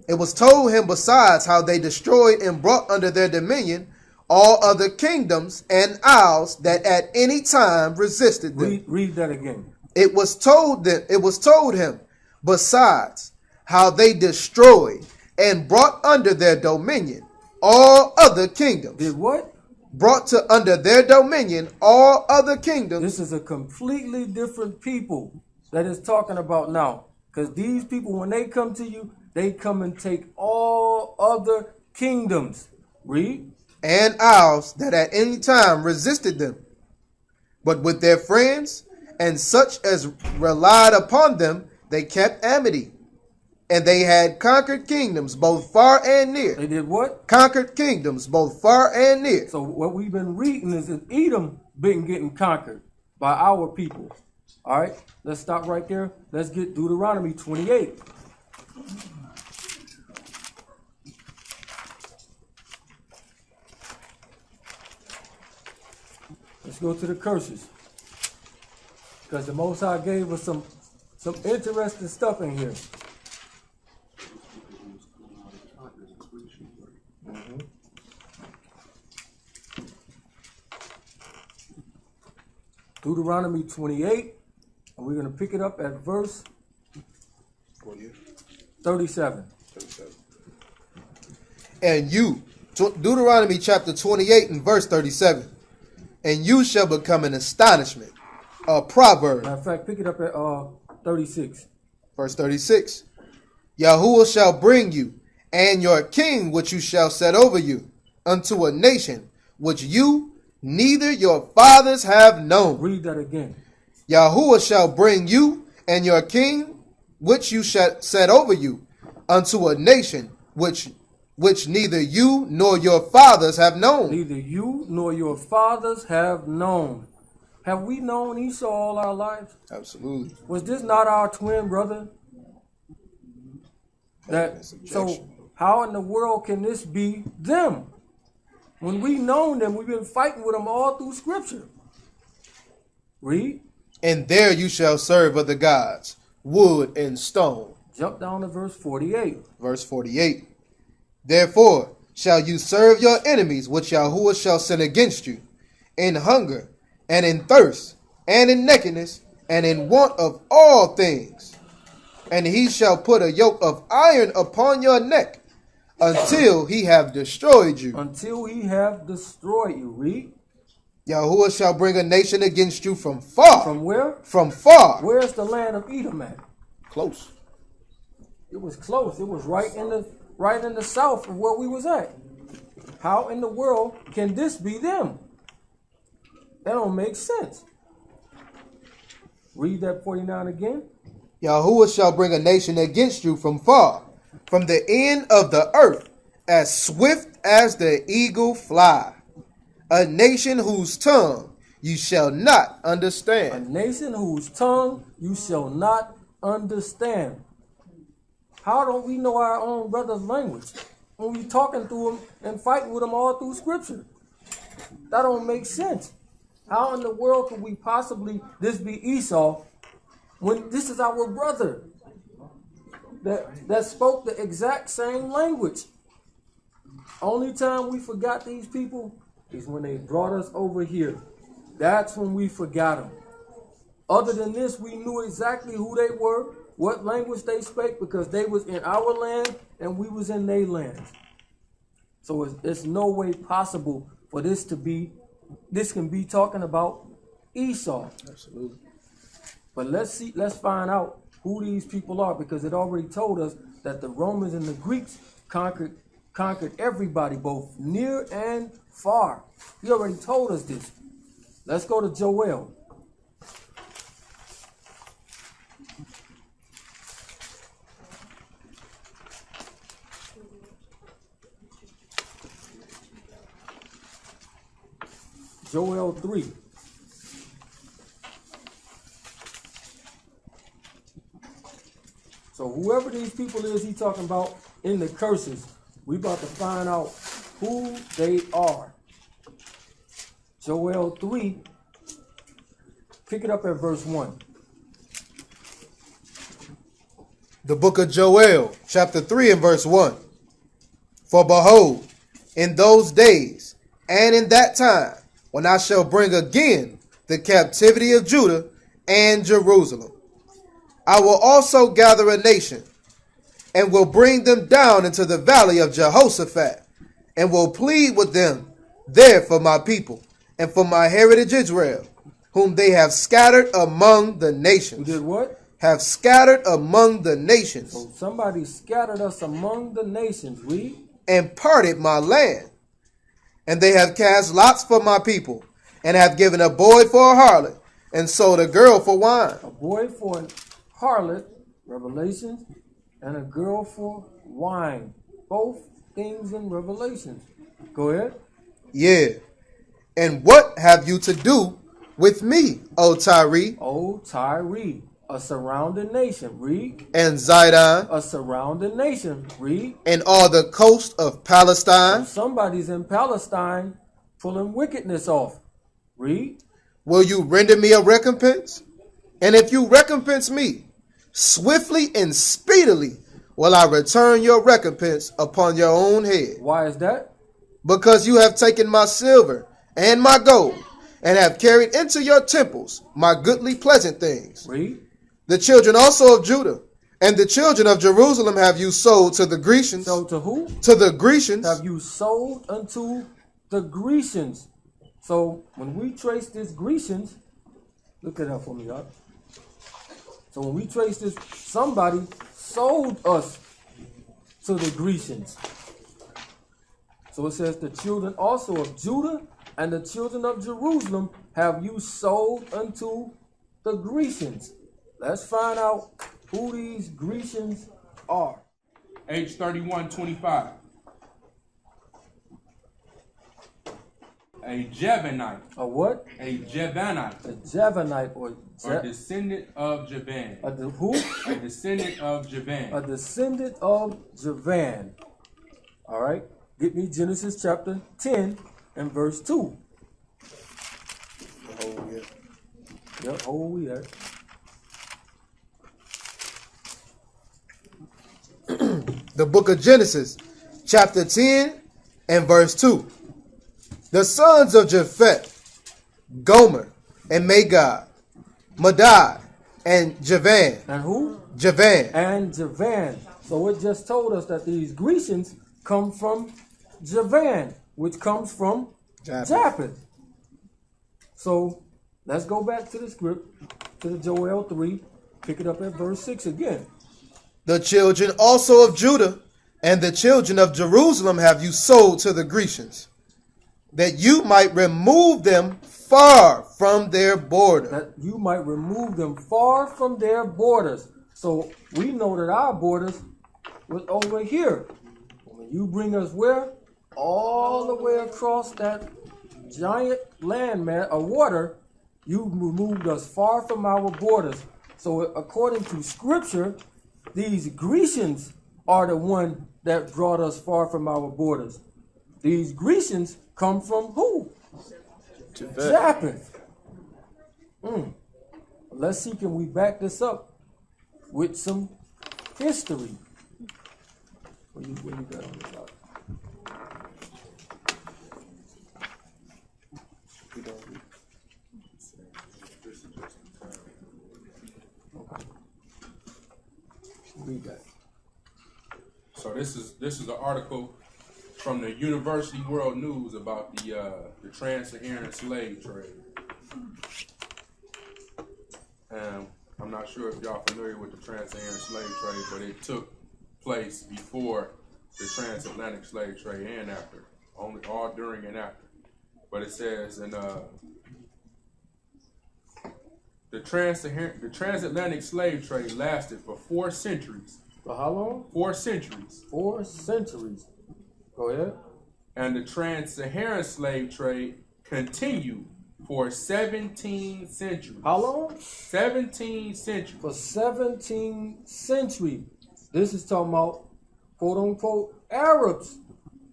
it was told him besides how they destroyed and brought under their dominion all other kingdoms and isles that at any time resisted them. Read that again. It was told him besides how they destroyed and brought under their dominion all other kingdoms. Did what? Brought to under their dominion all other kingdoms. This is a completely different people that is talking about now. Because these people, when they come to you, they come and take all other kingdoms. Read. And isles that at any time resisted them. But with their friends and such as relied upon them, they kept amity. And they had conquered kingdoms both far and near. They did what? Conquered kingdoms both far and near. So what we've been reading is that Edom been getting conquered by our people. All right, let's stop right there. Let's get Deuteronomy 28. Let's go to the curses. Because the Most High gave us some interesting stuff in here. Deuteronomy 28, and we're going to pick it up at verse 37. And you, Deuteronomy chapter 28 and verse 37, and you shall become an astonishment, a proverb. Matter of fact, pick it up at 36. Verse 36, Yahuwah shall bring you, and your king which you shall set over you, unto a nation which you neither your fathers have known. Read that again. Yahuwah shall bring you, and your king which you shall set over you, unto a nation which neither you nor your fathers have known. Neither you nor your fathers have known. Have we known Esau all our lives? Absolutely. Was this not our twin brother? So how in the world can this be them? When we known them, we've been fighting with them all through Scripture. Read. And there you shall serve other gods, wood and stone. Jump down to verse 48. Verse 48. Therefore shall you serve your enemies, which Yahuwah shall send against you, in hunger, and in thirst, and in nakedness, and in want of all things. And he shall put a yoke of iron upon your neck, until he have destroyed you. Until he have destroyed you. Read. Yahuwah shall bring a nation against you from far. From where? From far. Where's the land of Edom at? Close. It was close. It was right in the south of where we was at. How in the world can this be them? That don't make sense. Read that 49 again. Yahuwah shall bring a nation against you from far, from the end of the earth, as swift as the eagle fly. A nation whose tongue you shall not understand. A nation whose tongue you shall not understand. How don't we know our own brother's language when we talking to them and fighting with them all through Scripture? That don't make sense. How in the world could we possibly, this be Esau, when this is our brother that spoke the exact same language? Only time we forgot these people is when they brought us over here. That's when we forgot them. Other than this, we knew exactly who they were, what language they spake, because they was in our land and we was in their land. So it's no way possible for this can be talking about Esau. Absolutely. But let's find out who these people are, because it already told us that the Romans and the Greeks conquered everybody, both near and far. He already told us this. Let's go to Joel. Joel 3. So whoever these people is he talking about in the curses, we about to find out who they are. Joel 3, pick it up at verse 1. The book of Joel, chapter 3 and verse 1. For behold, in those days and in that time, when I shall bring again the captivity of Judah and Jerusalem, I will also gather a nation, and will bring them down into the valley of Jehoshaphat, and will plead with them there for my people, and for my heritage Israel, whom they have scattered among the nations. Who did what? Have scattered among the nations. So somebody scattered us among the nations. Read. And parted my land. And they have cast lots for my people, and have given a boy for a harlot, and sold a girl for wine. A boy for an harlot, Revelations, and a girl for wine. Both things in Revelations. Go ahead. Yeah. And what have you to do with me, O Tyre? O Tyre, a surrounding nation. Read. And Zidon, A surrounding nation. Read. and all the coast of Palestine? Somebody's in Palestine pulling wickedness off. Read. Will you render me a recompense? And if you recompense me, swiftly and speedily will I return your recompense upon your own head. Why is that? Because you have taken my silver and my gold, and have carried into your temples my goodly pleasant things. Read. The children also of Judah and the children of Jerusalem have you sold to the Grecians. So to who? To the Grecians. Have you sold unto the Grecians. So when we trace this Grecians, look at that for me, y'all. So when we trace this, somebody sold us to the Grecians. So it says the children also of Judah and the children of Jerusalem have you sold unto the Grecians. Let's find out who these Grecians are. Age 31:25. A Javanite. A what? A Javanite. A Javanite or A descendant of Javan. who? A descendant of Javan. A descendant of Javan. All right. Get me Genesis chapter 10 and verse 2. Oh, yeah. Yep, oh, we at. The book of Genesis, chapter 10 and verse 2. The sons of Japheth, Gomer and Magog, Madai and Javan. And who? Javan. And Javan. So it just told us that these Grecians come from Javan, which comes from Japheth. So let's go back to the script, to the Joel 3, pick it up at verse 6 again. The children also of Judah and the children of Jerusalem have you sold to the Grecians, that you might remove them far from their border. That you might remove them far from their borders. So we know that our borders was over here. When you bring us where? All the way across that giant landmass of water, you removed us far from our borders. So according to scripture, these Grecians are the one that brought us far from our borders. These Grecians come from who? Japheth. Let's see, can we back this up with some history? What you got on this out? Read that. So this is an article from the University World News about the trans-Saharan slave trade. I'm not sure if y'all familiar with the trans-Saharan slave trade, but it took place before the transatlantic slave trade and after, only all during and after. But it says in the transatlantic slave trade lasted for 4 centuries. For how long? 4 centuries. 4 centuries. Go ahead. And the trans-Saharan slave trade continued for 17 centuries. How long? 17 centuries. For 17 centuries. This is talking about, quote unquote, Arabs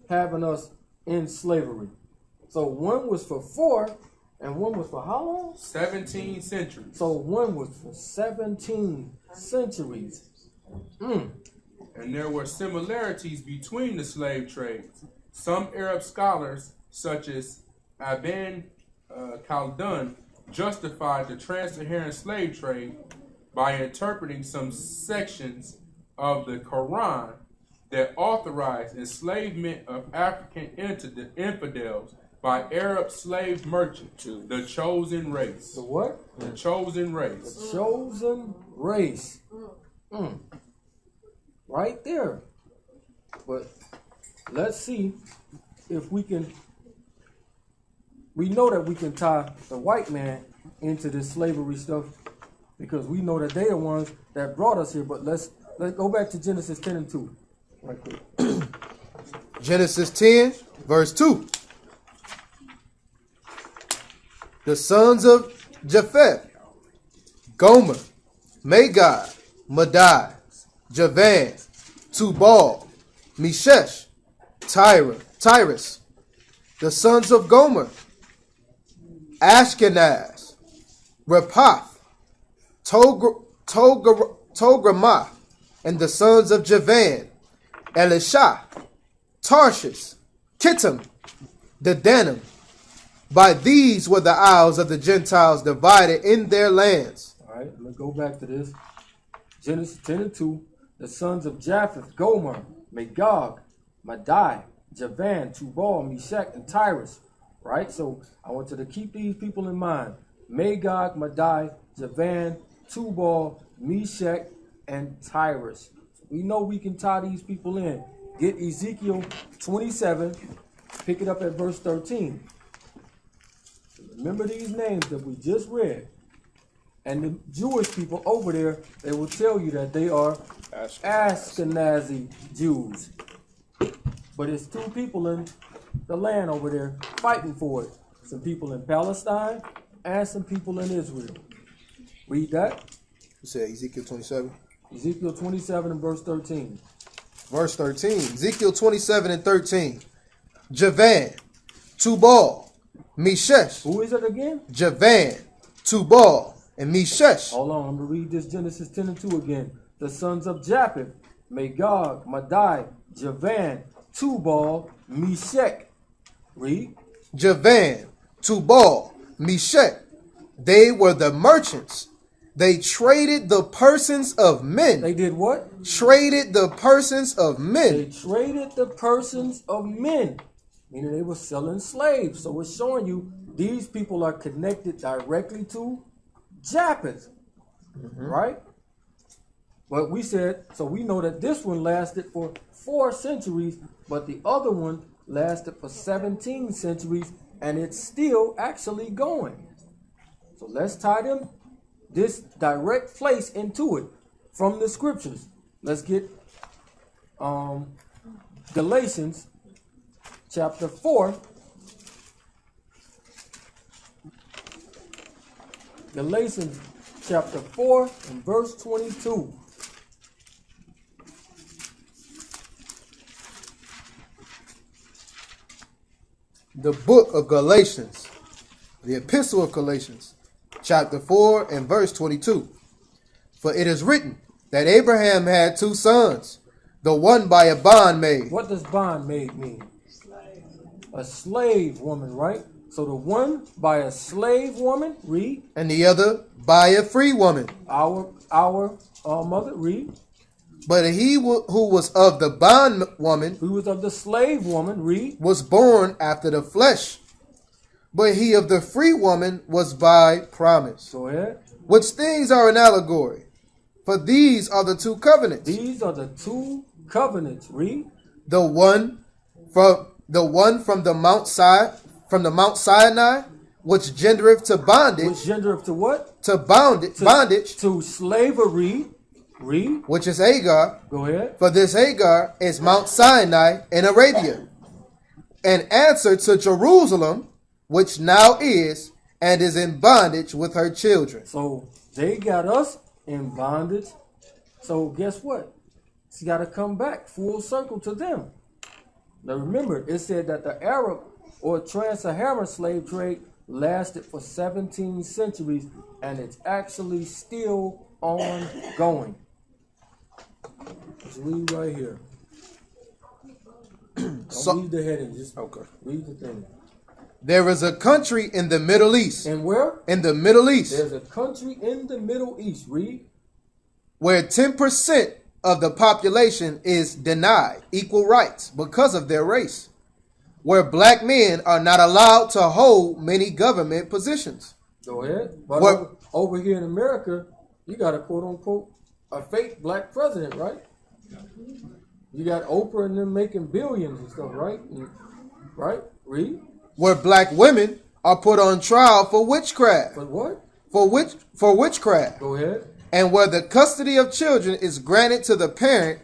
having us in slavery. So one was for 4 and one was for how long? 17 centuries. So one was for 17 centuries. And there were similarities between the slave trades. Some Arab scholars, such as Ibn Khaldun, justified the trans-Saharan slave trade by interpreting some sections of the Quran that authorized enslavement of African infidels by Arab slave merchants, the chosen race. The what? The chosen race. The chosen race. Right there. But let's see if we can. We know that we can tie the white man into this slavery stuff because we know that they are the ones that brought us here. But let's go back to Genesis 10 and 2. Right quick. Genesis 10, verse 2. The sons of Japheth, Gomer, Magog, Madai, Javan, Tubal, Meshesh, Tyrus. The sons of Gomer, Ashkenaz, Rephath, Togarmah, and the sons of Javan, Elisha, Tarshish, Kittim, Dedanim, By these were the isles of the Gentiles divided in their lands. All right, let's go back to this. Genesis 10 and 2. The sons of Japheth, Gomer, Magog, Madai, Javan, Tubal, Meshach, and Tyrus. Right? So I want you to keep these people in mind. Magog, Madai, Javan, Tubal, Meshach, and Tyrus. We know we can tie these people in. Get Ezekiel 27, pick it up at verse 13. Remember these names that we just read. And the Jewish people over there, they will tell you that they are Ashkenazi Jews. But it's two people in the land over there fighting for it. Some people in Palestine and some people in Israel. Read that. You said Ezekiel 27? Ezekiel 27 and verse 13. Verse 13. Ezekiel 27 and 13. Javan, Tubal, Meshach. Who is it again? Javan, Tubal, and Meshach. Hold on, I'm going to read this Genesis 10 and 2 again. The sons of Japheth, Magog, Madai, Javan, Tubal, Meshach. Read. Javan, Tubal, Meshach. They were the merchants. They traded the persons of men. They did what? Traded the persons of men. They traded the persons of men. Meaning they were selling slaves. So it's showing you these people are connected directly to Japheth. Right? But we said, so we know that this one lasted for 4 centuries, but the other one lasted for 17 centuries, and it's still actually going. So let's tie them, this direct place into it from the scriptures. Let's get Galatians chapter 4. Galatians chapter 4 and verse 22. The book of Galatians, the epistle of Galatians, chapter 4 and verse 22. For it is written that Abraham had 2 sons, the one by a bondmaid. What does bondmaid mean? A slave woman, right? So the one by a slave woman, read. And the other by a free woman. Our mother, read. But he who was of the bondwoman, Who was of the slave woman, read. was born after the flesh. But he of the free woman was by promise. Go ahead. Which things are an allegory? For these are the 2 covenants. These are the 2 covenants, read. The one from the Mount Sinai, which gendereth to bondage. Which gendereth to what? To bondage. To slavery. Read. Which is Hagar. Go ahead. For this Hagar is Mount Sinai in Arabia. An answer to Jerusalem, which now is and is in bondage with her children. So they got us in bondage. So guess what? It's got to come back full circle to them. Now remember, it said that the Arab or trans-Saharan slave trade lasted for 17 centuries, and it's actually still ongoing. Let's read right here. Don't read the heading, just read the thing. There is a country in the Middle East. And where? In the Middle East. There's a country in the Middle East, read. Where 10% of the population is denied equal rights because of their race. Where black men are not allowed to hold many government positions. Go ahead. But over here in America, you got a quote unquote a fake black president, right? You got Oprah and them making billions and stuff, right? Right? Read. Where black women are put on trial for witchcraft. For what? For witchcraft. Go ahead. And where the custody of children is granted to the parent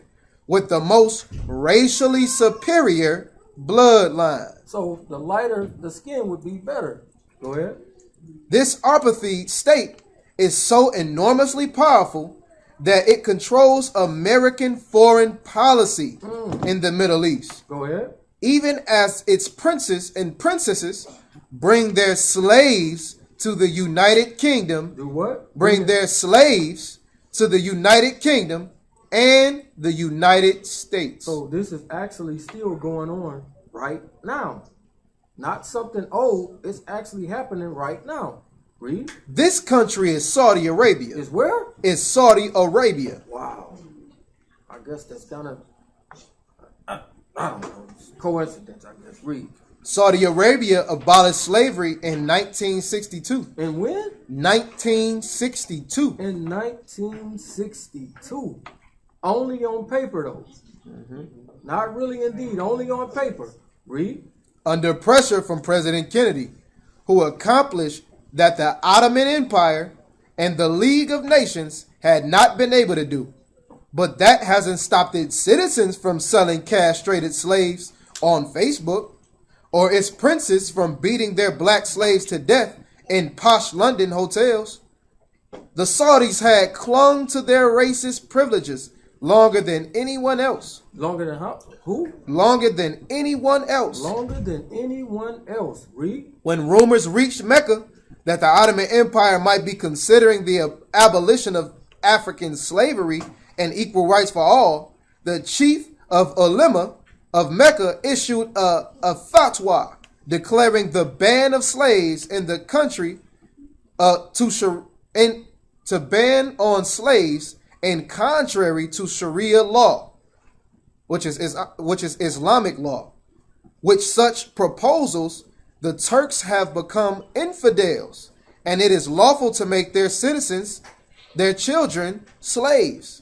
with the most racially superior bloodline. So the lighter the skin would be better. Go ahead. This apartheid state is so enormously powerful that it controls American foreign policy in the Middle East. Go ahead. Even as its princes and princesses bring their slaves to the United Kingdom. Do what? Bring their slaves to the United Kingdom and the United States. So this is actually still going on right now. Not something old. It's actually happening right now. Read. This country is Saudi Arabia. Is where? Is Saudi Arabia. Wow. I guess that's kind of, I don't know, coincidence, I guess. Read. Saudi Arabia abolished slavery in 1962. And when? 1962. In 1962. Only on paper, though. Not really indeed. Only on paper. Read. Under pressure from President Kennedy, who accomplished that the Ottoman Empire and the League of Nations had not been able to do. But that hasn't stopped its citizens from selling castrated slaves on Facebook, or its princes from beating their black slaves to death in posh London hotels. The Saudis had clung to their racist privileges longer than anyone else. Longer than how? Who? Longer than anyone else. Longer than anyone else. Read. When rumors reached Mecca that the Ottoman Empire might be considering the abolition of African slavery and equal rights for all, the chief of Ulema of Mecca issued a fatwa declaring the ban of slaves in the country to ban on slaves and contrary to Sharia law, which is Islamic law. With such proposals, the Turks have become infidels, and it is lawful to make their citizens, their children, slaves.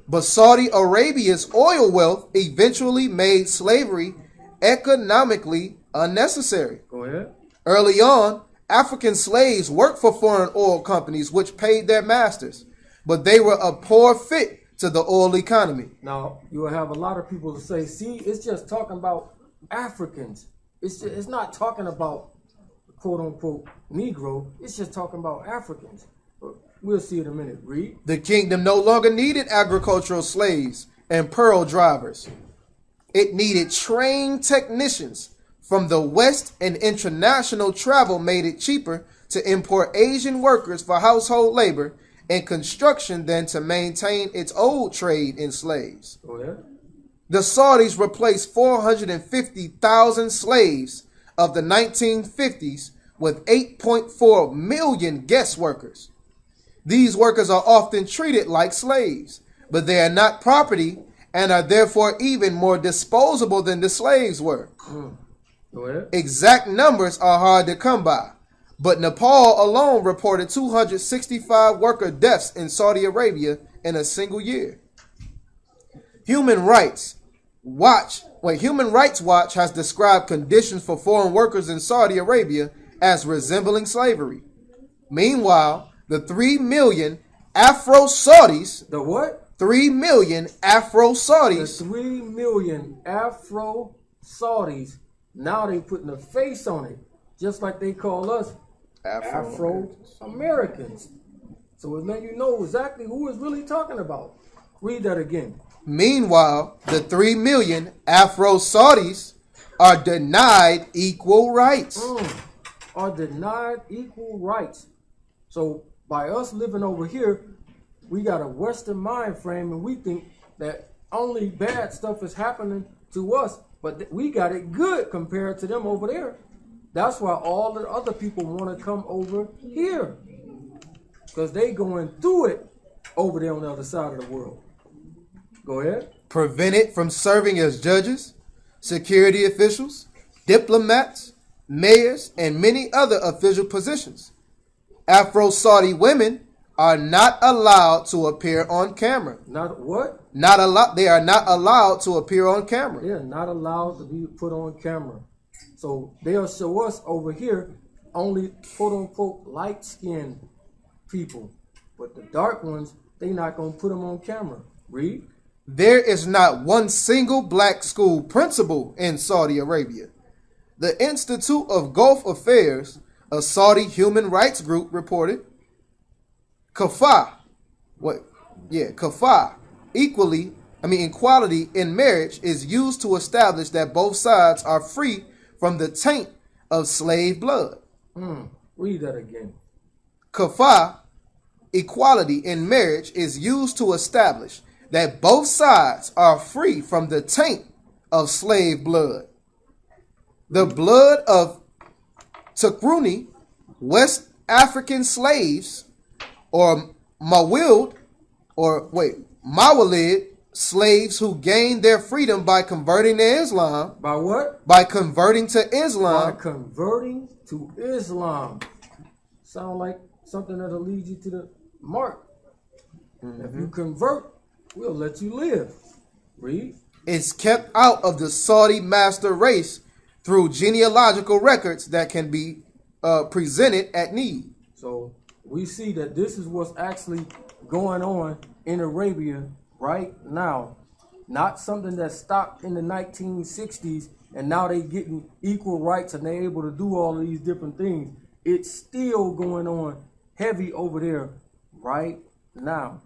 But Saudi Arabia's oil wealth eventually made slavery economically unnecessary. Go ahead. Early on, African slaves worked for foreign oil companies which paid their masters, but they were a poor fit to the oil economy. Now, you will have a lot of people to say, see, it's just talking about Africans. It's not talking about, quote-unquote, Negro. It's just talking about Africans. We'll see in a minute. Read. The kingdom no longer needed agricultural slaves and pearl drivers. It needed trained technicians from the West, and international travel made it cheaper to import Asian workers for household labor and construction than to maintain its old trade in slaves. Go ahead. The Saudis replaced 450,000 slaves of the 1950s with 8.4 million guest workers. These workers are often treated like slaves, but they are not property and are therefore even more disposable than the slaves were. Go ahead. Exact numbers are hard to come by, but Nepal alone reported 265 worker deaths in Saudi Arabia in a single year. Human Rights Watch has described conditions for foreign workers in Saudi Arabia as resembling slavery. Meanwhile, the 3 million Afro-Saudis... The what? 3 million Afro-Saudis... The 3 million Afro-Saudis, now they putting a face on it, just like they call us Afro-Americans. So it let you know exactly who is really talking about. Read that again. Meanwhile, the 3 million Afro-Saudis are denied equal rights. Are denied equal rights. So by us living over here, we got a Western mind frame, and we think that only bad stuff is happening to us, but we got it good compared to them over there. That's why all the other people want to come over here, because they going through it over there on the other side of the world. Go ahead. Prevented from serving as judges, security officials, diplomats, mayors, and many other official positions. Afro-Saudi women are not allowed to appear on camera. Not what? Not allowed. They are not allowed to appear on camera. They are not allowed to be put on camera. So they'll show us over here only quote-unquote light-skinned people. But the dark ones, they not going to put them on camera. Read. There is not one single black school principal in Saudi Arabia. The Institute of Gulf Affairs, a Saudi human rights group, reported equality in marriage is used to establish that both sides are free from the taint of slave blood. Read that again. Kafah, equality in marriage, is used to establish that both sides are free from the taint of slave blood. The blood of Tukruni, West African slaves, or Mawilid slaves who gained their freedom by converting to Islam. By what? By converting to Islam. By converting to Islam. Sound like something that'll lead you to the mark. If you convert, we'll let you live. Read. Is kept out of the Saudi master race through genealogical records that can be presented at need. So we see that this is what's actually going on in Arabia right now. Not something that stopped in the 1960s and now they getting equal rights and they're able to do all of these different things. It's still going on heavy over there right now.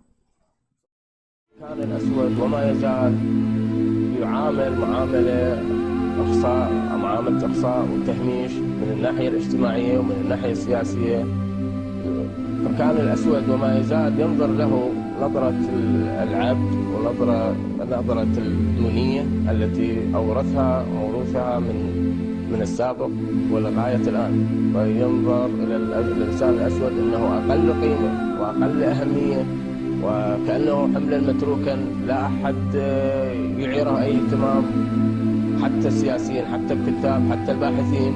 كان الأسود وما يزال يعامل معاملة إقصاء وتهميش من الناحية الاجتماعية ومن الناحية السياسية. فكان الأسود وما يزال ينظر له نظرة العبد ونظرة الدونية التي موروثها من السابق ولغاية الآن. فينظر إلى الإنسان الأسود أنه أقل قيمة وأقل أهمية وكأنه حملا متروكا لا أحد يعيره أي اهتمام. حتى السياسيين حتى الكتاب حتى الباحثين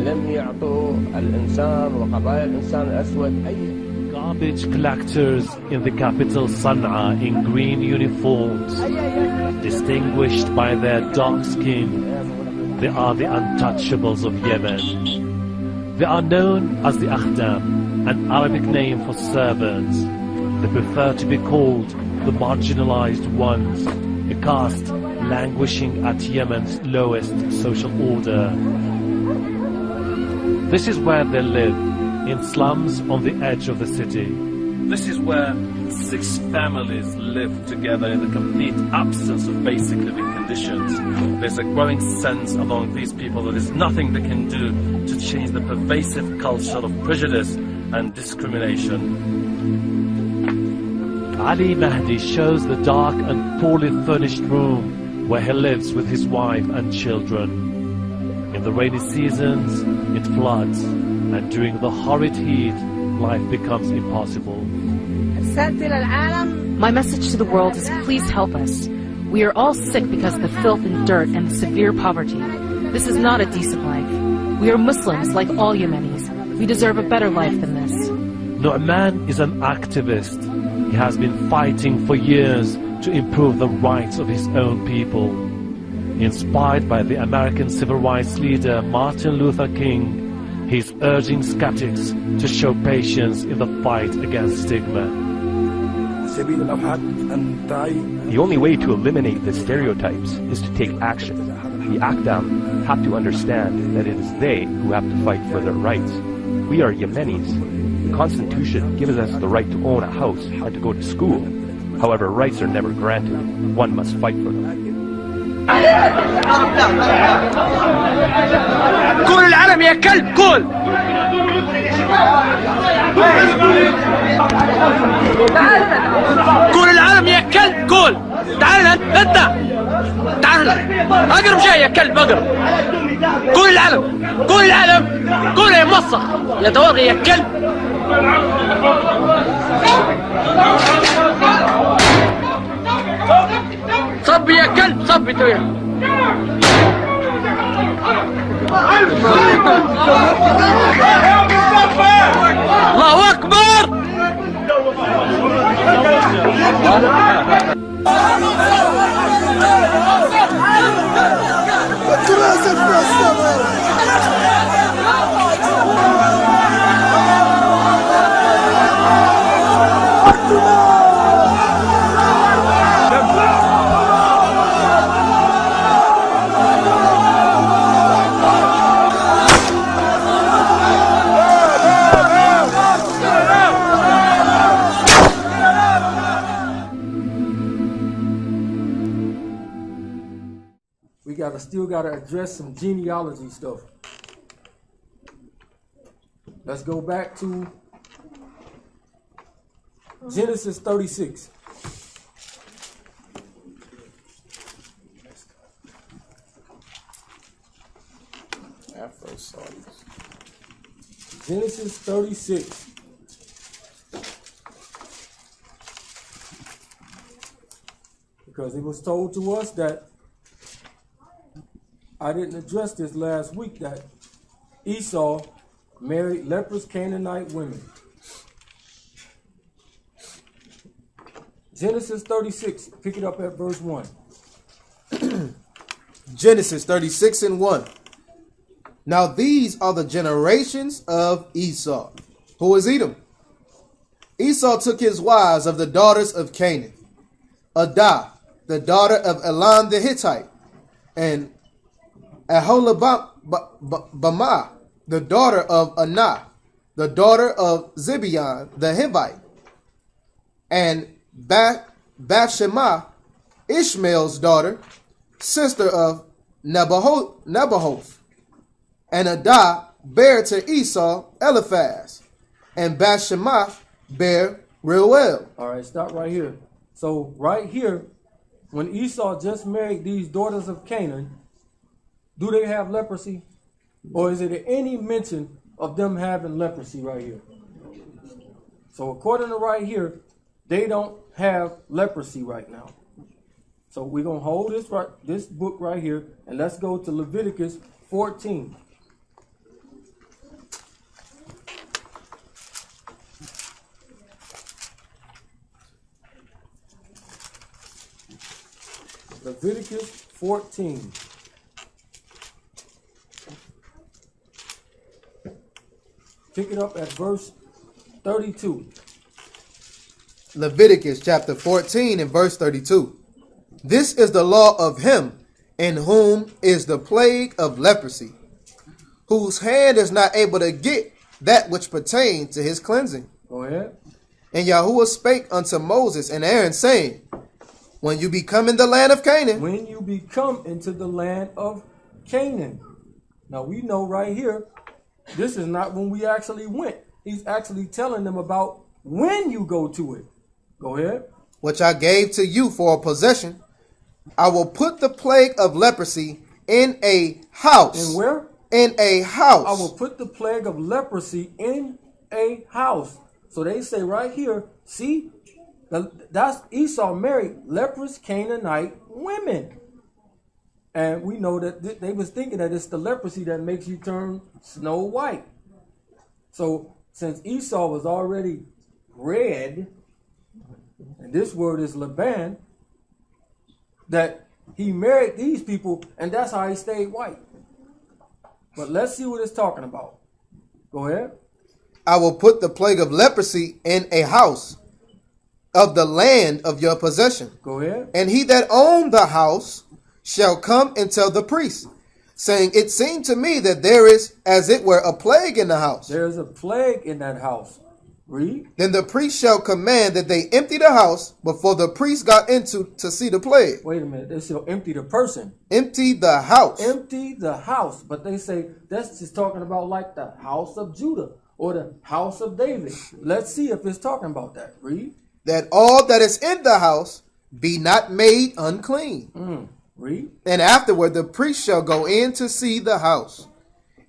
لم يعطوا الإنسان وقضايا الإنسان الأسود أي. Garbage collectors in the capital Sana'a in green uniforms, distinguished by their dark skin. They are the untouchables of Yemen. They are known as the Akhdam, an Arabic name for servants. They prefer to be called the marginalized ones, a caste languishing at Yemen's lowest social order. This is where they live, in slums on the edge of the city. This is where 6 families live together in the complete absence of basic living conditions. There's a growing sense among these people that there's nothing they can do to change the pervasive culture of prejudice and discrimination. Ali Mahdi shows the dark and poorly furnished room where he lives with his wife and children. In the rainy seasons, it floods, and during the horrid heat, life becomes impossible. My message to the world is please help us. We are all sick because of the filth and dirt and severe poverty. This is not a decent life. We are Muslims like all Yemenis. We deserve a better life than this. Nu'man is an activist. He has been fighting for years to improve the rights of his own people. Inspired by the American civil rights leader Martin Luther King, he is urging skeptics to show patience in the fight against stigma. The only way to eliminate the stereotypes is to take action. The Akhdam have to understand that it is they who have to fight for their rights. We are Yemenis. The Constitution gives us the right to own a house and to go to school. However, rights are never granted. One must fight for them. قول العالم يا كلب قول قول العالم يا كلب قول تعال انت تعال اقرب شيء يا كلب اقرب قول العالم قول العالم قول يا موسخ يا دوري يا كلب صبي يا كلب صبي تويا الله أكبر Still gotta address some genealogy stuff. Let's go back to Genesis 36. Genesis 36. Because it was told to us that, I didn't address this last week, that Esau married leprous Canaanite women. Genesis 36, pick it up at verse 1. Genesis 36 and 1. Now these are the generations of Esau, who is Edom. Esau took his wives of the daughters of Canaan, Adah, the daughter of Elon the Hittite, and Aholibamah, the daughter of Anah, the daughter of Zibeon the Hivite, and Bathsheba, Ishmael's daughter, sister of Nebahoth. And Adah bare to Esau Eliphaz, and Bathsheba bare Reuel. All right, stop right here. So right here, when Esau just married these daughters of Canaan, do they have leprosy? Or is it any mention of them having leprosy right here? So according to right here, they don't have leprosy right now. So we're going to hold this book right here, and let's go to Leviticus 14. Leviticus 14. Pick it up at verse 32. Leviticus chapter 14 and verse 32. This is the law of him in whom is the plague of leprosy, whose hand is not able to get that which pertains to his cleansing. Go ahead. And Yahuwah spake unto Moses and Aaron, saying, when you become in the land of Canaan. When you become into the land of Canaan. Now we know right here, this is not when we actually went. He's actually telling them about when you go to it. Go ahead. Which I gave to you for a possession. I will put the plague of leprosy in a house. In where? In a house. I will put the plague of leprosy in a house. So they say right here, see, that's Esau married leprous Canaanite women. And we know that they was thinking that it's the leprosy that makes you turn snow white. So since Esau was already red, and this word is Laban, that he married these people, and that's how he stayed white. But let's see what it's talking about. Go ahead. I will put the plague of leprosy in a house of the land of your possession. Go ahead. And he that owned the house shall come and tell the priest, saying, it seemed to me that there is, as it were, a plague in the house. There is a plague in that house. Read. Then the priest shall command that they empty the house before the priest got into to see the plague. Wait a minute. They shall empty the person. Empty the house. Empty the house. But they say that's just talking about like the house of Judah or the house of David. Let's see if it's talking about that. Read. That all that is in the house be not made unclean. Read. And afterward the priest shall go in to see the house.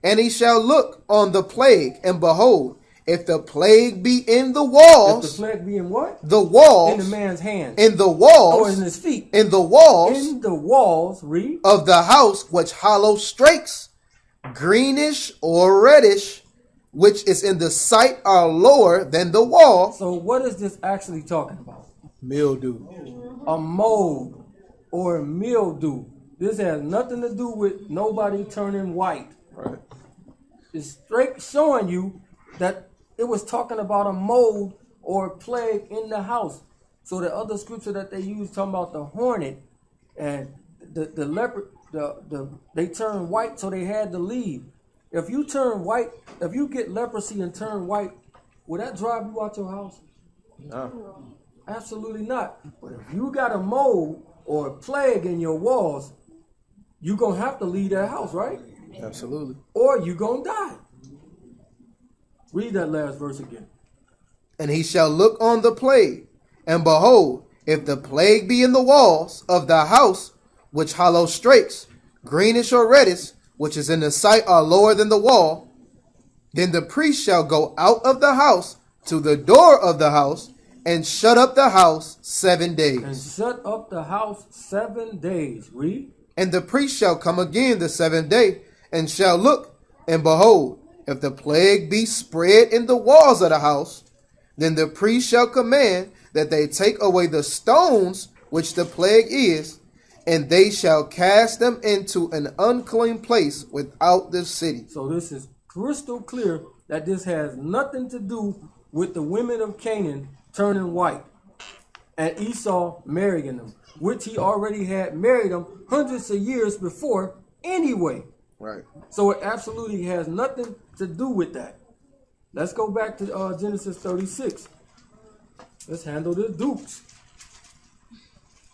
And he shall look on the plague, and behold, if the plague be in the walls. If the plague be in what? The walls. In the man's hands. In the walls. Or in his feet. In the walls. In the walls. Read. Of the house which hollow strakes, greenish or reddish, which is in the sight are lower than the wall. So what is this actually talking about? Mildew. A mold or mildew. This has nothing to do with nobody turning white. Right. It's straight showing you that it was talking about a mold or a plague in the house. So the other scripture that they use talking about the hornet and the leopard, they turned white, so they had to leave. If you turn white, if you get leprosy and turn white, will that drive you out your house? No. Absolutely not. But if you got a mold or a plague in your walls, you're going to have to leave that house, right? Absolutely. Or you're going to die. Read that last verse again. And he shall look on the plague, and behold, if the plague be in the walls of the house, which hollow strakes, greenish or reddish, which is in the sight are lower than the wall, then the priest shall go out of the house to the door of the house and shut up the house 7 days. And shut up the house 7 days. Read. And the priest shall come again the 7th day, and shall look, and behold, if the plague be spread in the walls of the house, then the priest shall command that they take away the stones which the plague is, and they shall cast them into an unclean place without the city. So this is crystal clear that this has nothing to do with the women of Canaan turning white and Esau marrying them, which he already had married them hundreds of years before anyway. Right. So it absolutely has nothing to do with that. Let's go back to Genesis 36. Let's handle the dukes.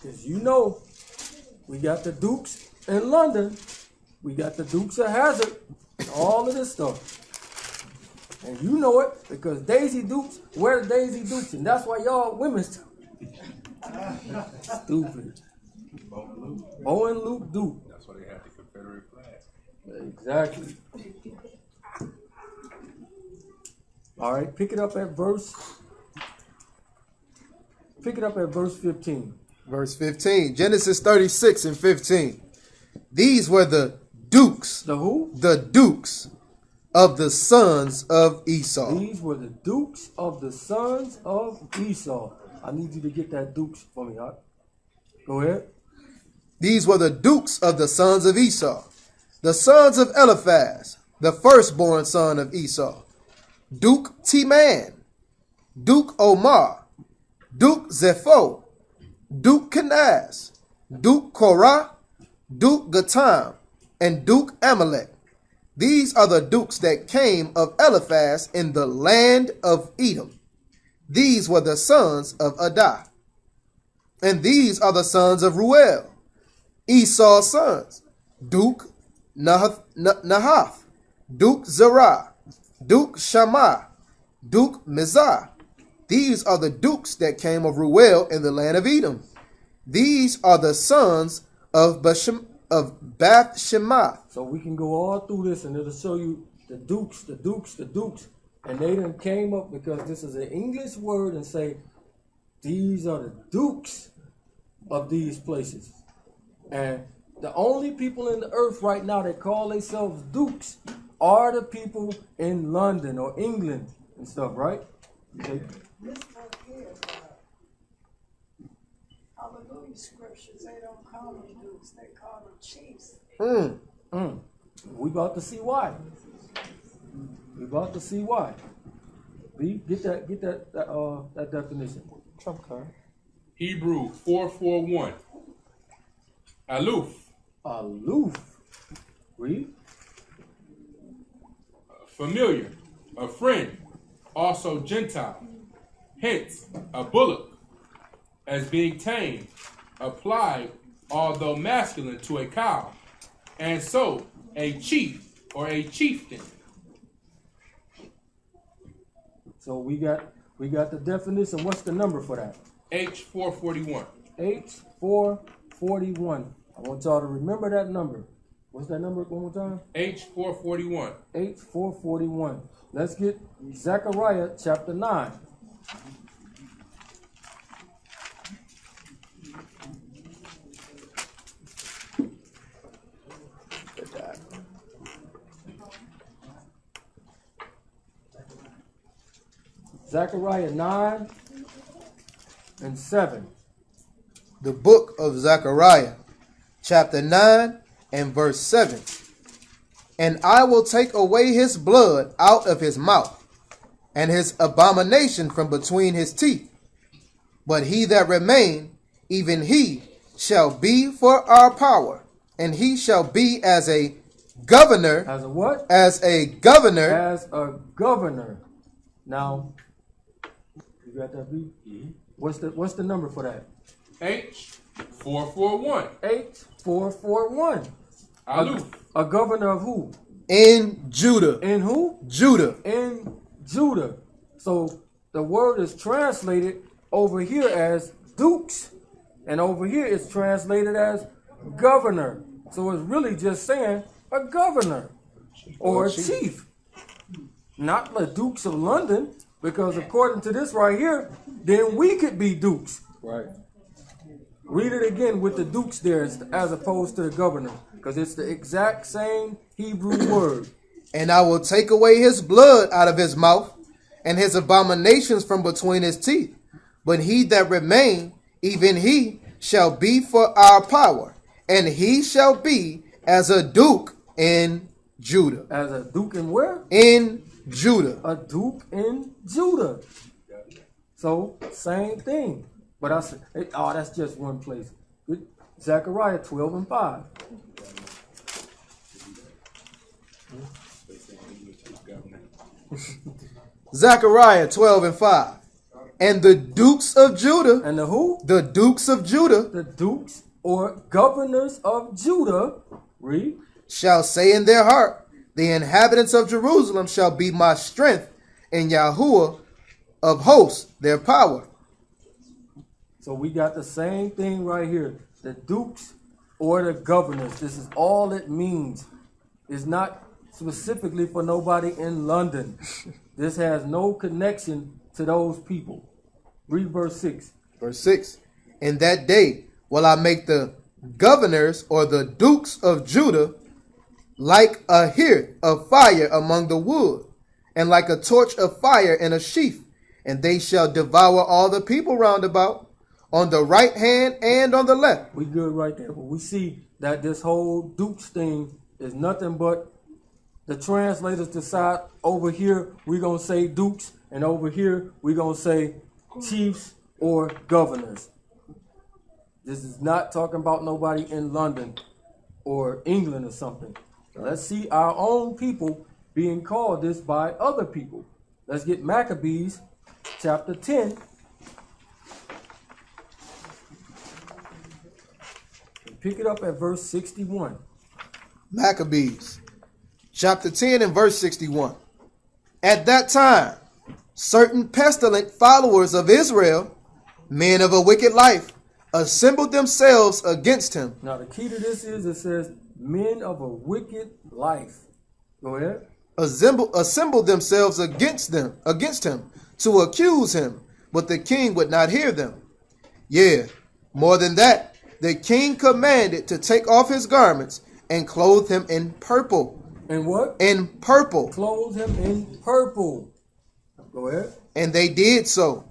Because you know, we got the dukes in London. We got the Dukes of Hazzard. All of this stuff. And you know it because Daisy Dukes wear the Daisy Dukes. And that's why y'all women stupid. Bo and Luke Duke. That's why they had the Confederate flag. Exactly. All right, pick it up at verse 15. Verse 15. Genesis 36 and 15. These were the dukes. The who? The dukes of the sons of Esau. These were the dukes of the sons of Esau. I need you to get that dukes for me, huh? Go ahead. These were the dukes of the sons of Esau. The sons of Eliphaz, the firstborn son of Esau. Duke Teman, Duke Omar, Duke Zepho, Duke Kenaz, Duke Korah, Duke Gatam, and Duke Amalek. These are the dukes that came of Eliphaz in the land of Edom. These were the sons of Adah. And these are the sons of Ruel, Esau's sons, Duke Nahath, Duke Zerah, Duke Shammah, Duke Mizah. These are the dukes that came of Ruel in the land of Edom. These are the sons of Bath Shemah. So we can go all through this and it'll show you the dukes, the dukes, the dukes. And they done came up because this is an English word and say, these are the dukes of these places. And the only people in the earth right now that call themselves dukes are the people in London or England and stuff, right? Okay. This book here, hallelujah scriptures, they don't call them dukes, they call them chiefs. We about to see why. We about to see why. B, get that definition. Trump card. Hebrew 4:41. Aloof. Aloof. Read. Familiar. A friend. Also Gentile. Hence, a bullock. As being tamed. Applied, although masculine, to a cow. And so, a chief or a chieftain. So we got the definition. What's the number for that? H441. H441. I want y'all to remember that number. What's that number one more time? H441. H441. Let's get Zechariah chapter 9. Zechariah 9 and 7. The book of Zechariah, chapter 9 and verse 7. And I will take away his blood out of his mouth, and his abomination from between his teeth. But he that remain, even he, shall be for our power, and he shall be as a governor. As a what? As a governor. As a governor. Now, you got that beat? Mm-hmm. What's the number for that? H441. H441. Aloof. A governor of who? In Judah. In who? Judah. In Judah. So the word is translated over here as dukes, and over here it's translated as governor. So it's really just saying a governor or a chief. Not the Dukes of London, because according to this right here, then we could be dukes. Right. Read it again with the dukes there as opposed to the governor, because it's the exact same Hebrew word. And I will take away his blood out of his mouth, and his abominations from between his teeth. But he that remain, even he, shall be for our power, and he shall be as a duke in Judah. As a duke in where? In Judah. A duke in Judah. So, same thing. But I said, oh, that's just one place. Zechariah 12 and 5. Zechariah 12 and 5. And the dukes of Judah. And the who? The dukes of Judah. The dukes or governors of Judah. Read. Shall say in their heart, the inhabitants of Jerusalem shall be my strength, and Yahuwah of hosts their power. So we got the same thing right here. The dukes or the governors. This is all it means. It's not specifically for nobody in London. This has no connection to those people. Read verse 6. Verse 6. In that day will I make the governors or the dukes of Judah like a hearth of fire among the wood, and like a torch of fire in a sheaf, and they shall devour all the people round about, on the right hand and on the left. We good right there. But we see that this whole dukes thing is nothing but the translators decide over here we're going to say dukes, and over here we're going to say chiefs or governors. This is not talking about nobody in London or England or something. Let's see our own people being called this by other people. Let's get Maccabees chapter 10. And pick it up at verse 61. Maccabees chapter 10 and verse 61. At that time, certain pestilent followers of Israel, men of a wicked life, assembled themselves against him. Now the key to this is it says men of a wicked life. Go ahead. Assembled themselves against him to accuse him, but the king would not hear them. Yea, more than that, the king commanded to take off his garments and clothe him in purple. In what? In purple. Clothe him in purple. Go ahead. And they did so.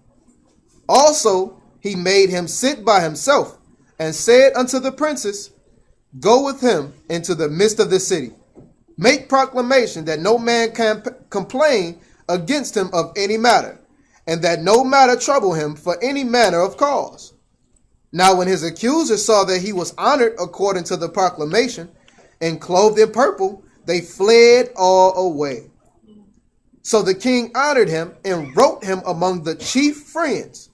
Also, he made him sit by himself, and said unto the princes, Go with him into the midst of the city. Make proclamation that no man can complain against him of any matter, and that no matter trouble him for any manner of cause. Now when his accusers saw that he was honored according to the proclamation, and clothed in purple, they fled all away. So the king honored him, and wrote him among the chief friends,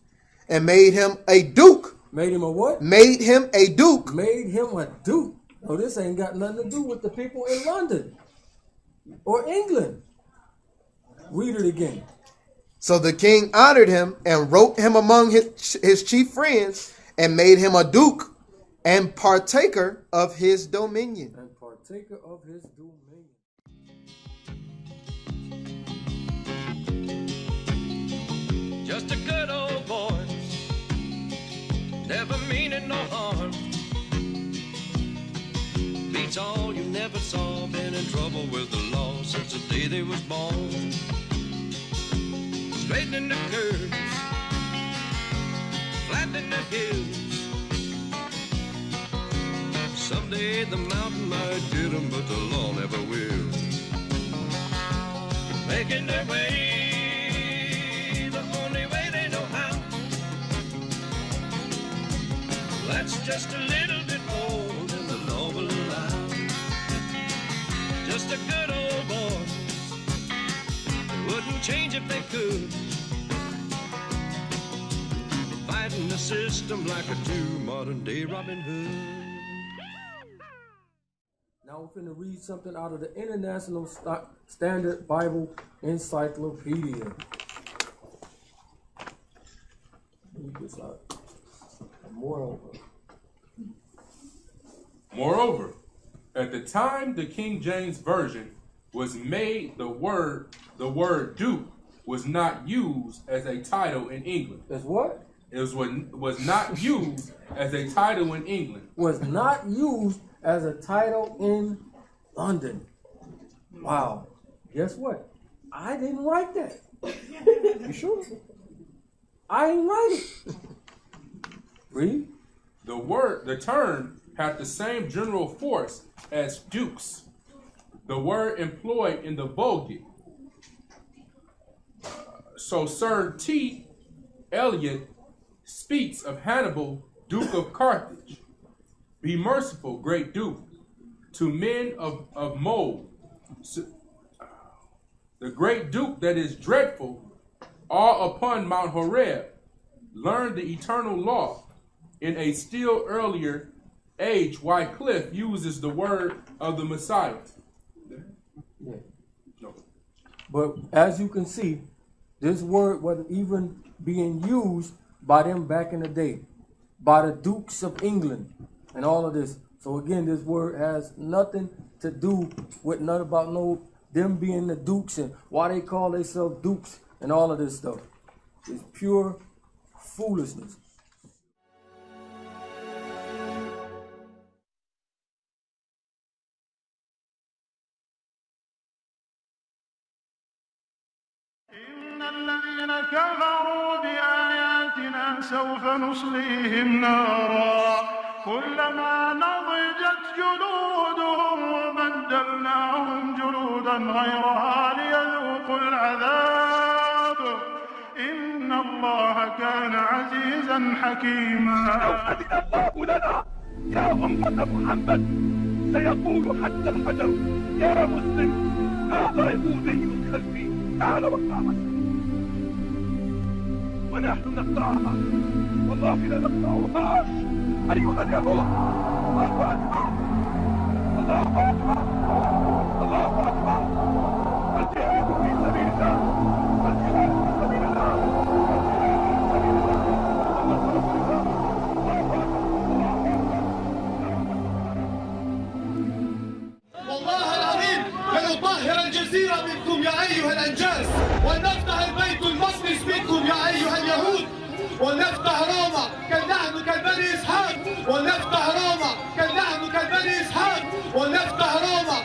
and made him a duke. Made him a what? Made him a duke. Made him a duke. Oh, this ain't got nothing to do with the people in London or England. Read it again. So the king honored him, and wrote him among his chief friends, and made him a duke, and partaker of his dominion. And partaker of his dominion. Just a good old boy, never meaning no harm. Beats all you never saw, been in trouble with the law since the day they was born. Straightening the curves, flattening the hills. Someday the mountain might get them, but the law never will. Making their way the only way they know how. That's just a little bit more than the law will allow. Just a good old boy, they wouldn't change if they could. Fighting the system like a true modern day Robin Hood. Now we're going to read something out of the International Standard Bible Encyclopedia. Read this out. Moreover. At the time the King James Version was made, the word duke was not used as a title in England. As what? It was not used as a title in England. Was not used as a title in London. Wow. Guess what? I didn't write that. You sure? I didn't write it. Read. The term had the same general force as dukes, the word employed in the Vulgate. So Sir T. Eliot speaks of Hannibal, Duke of Carthage. Be merciful, great Duke, to men of mold. So, the great Duke that is dreadful, all upon Mount Horeb, learned the eternal law. In a still earlier age, Wycliffe uses the word of the Messiah. Yeah. No. But as you can see, this word wasn't even being used by them back in the day, by the Dukes of England and all of this. So again, this word has nothing to do with nothing about them being the Dukes and why they call themselves Dukes and all of this stuff. It's pure foolishness. الذين كفروا بآياتنا سوف نصليهم نارا كلما نضجت جلودهم وبدلناهم جلودا غيرها ليذوقوا العذاب إن الله كان عزيزا حكيما. لو أذن الله لنا يا أمة محمد سيقول حتى الحجر يا مسلم هذا يهودي خلفي تعال وقع ونحن نقطعها والله لا نقطعهاش أيها اليهود. الله أكبر الله أكبر الله أكبر. الجهاد في سبيل الله الجهاد في سبيل الله والله العظيم لنطهر الجزيرة منكم يا أيها الأنجاز ونفتح البيت المقدس منكم يا أيها اليهود ونفتح روما كالنحن كالبني إسحاق ونفتح روما كالنحن كالبني إسحاق ونفتح روما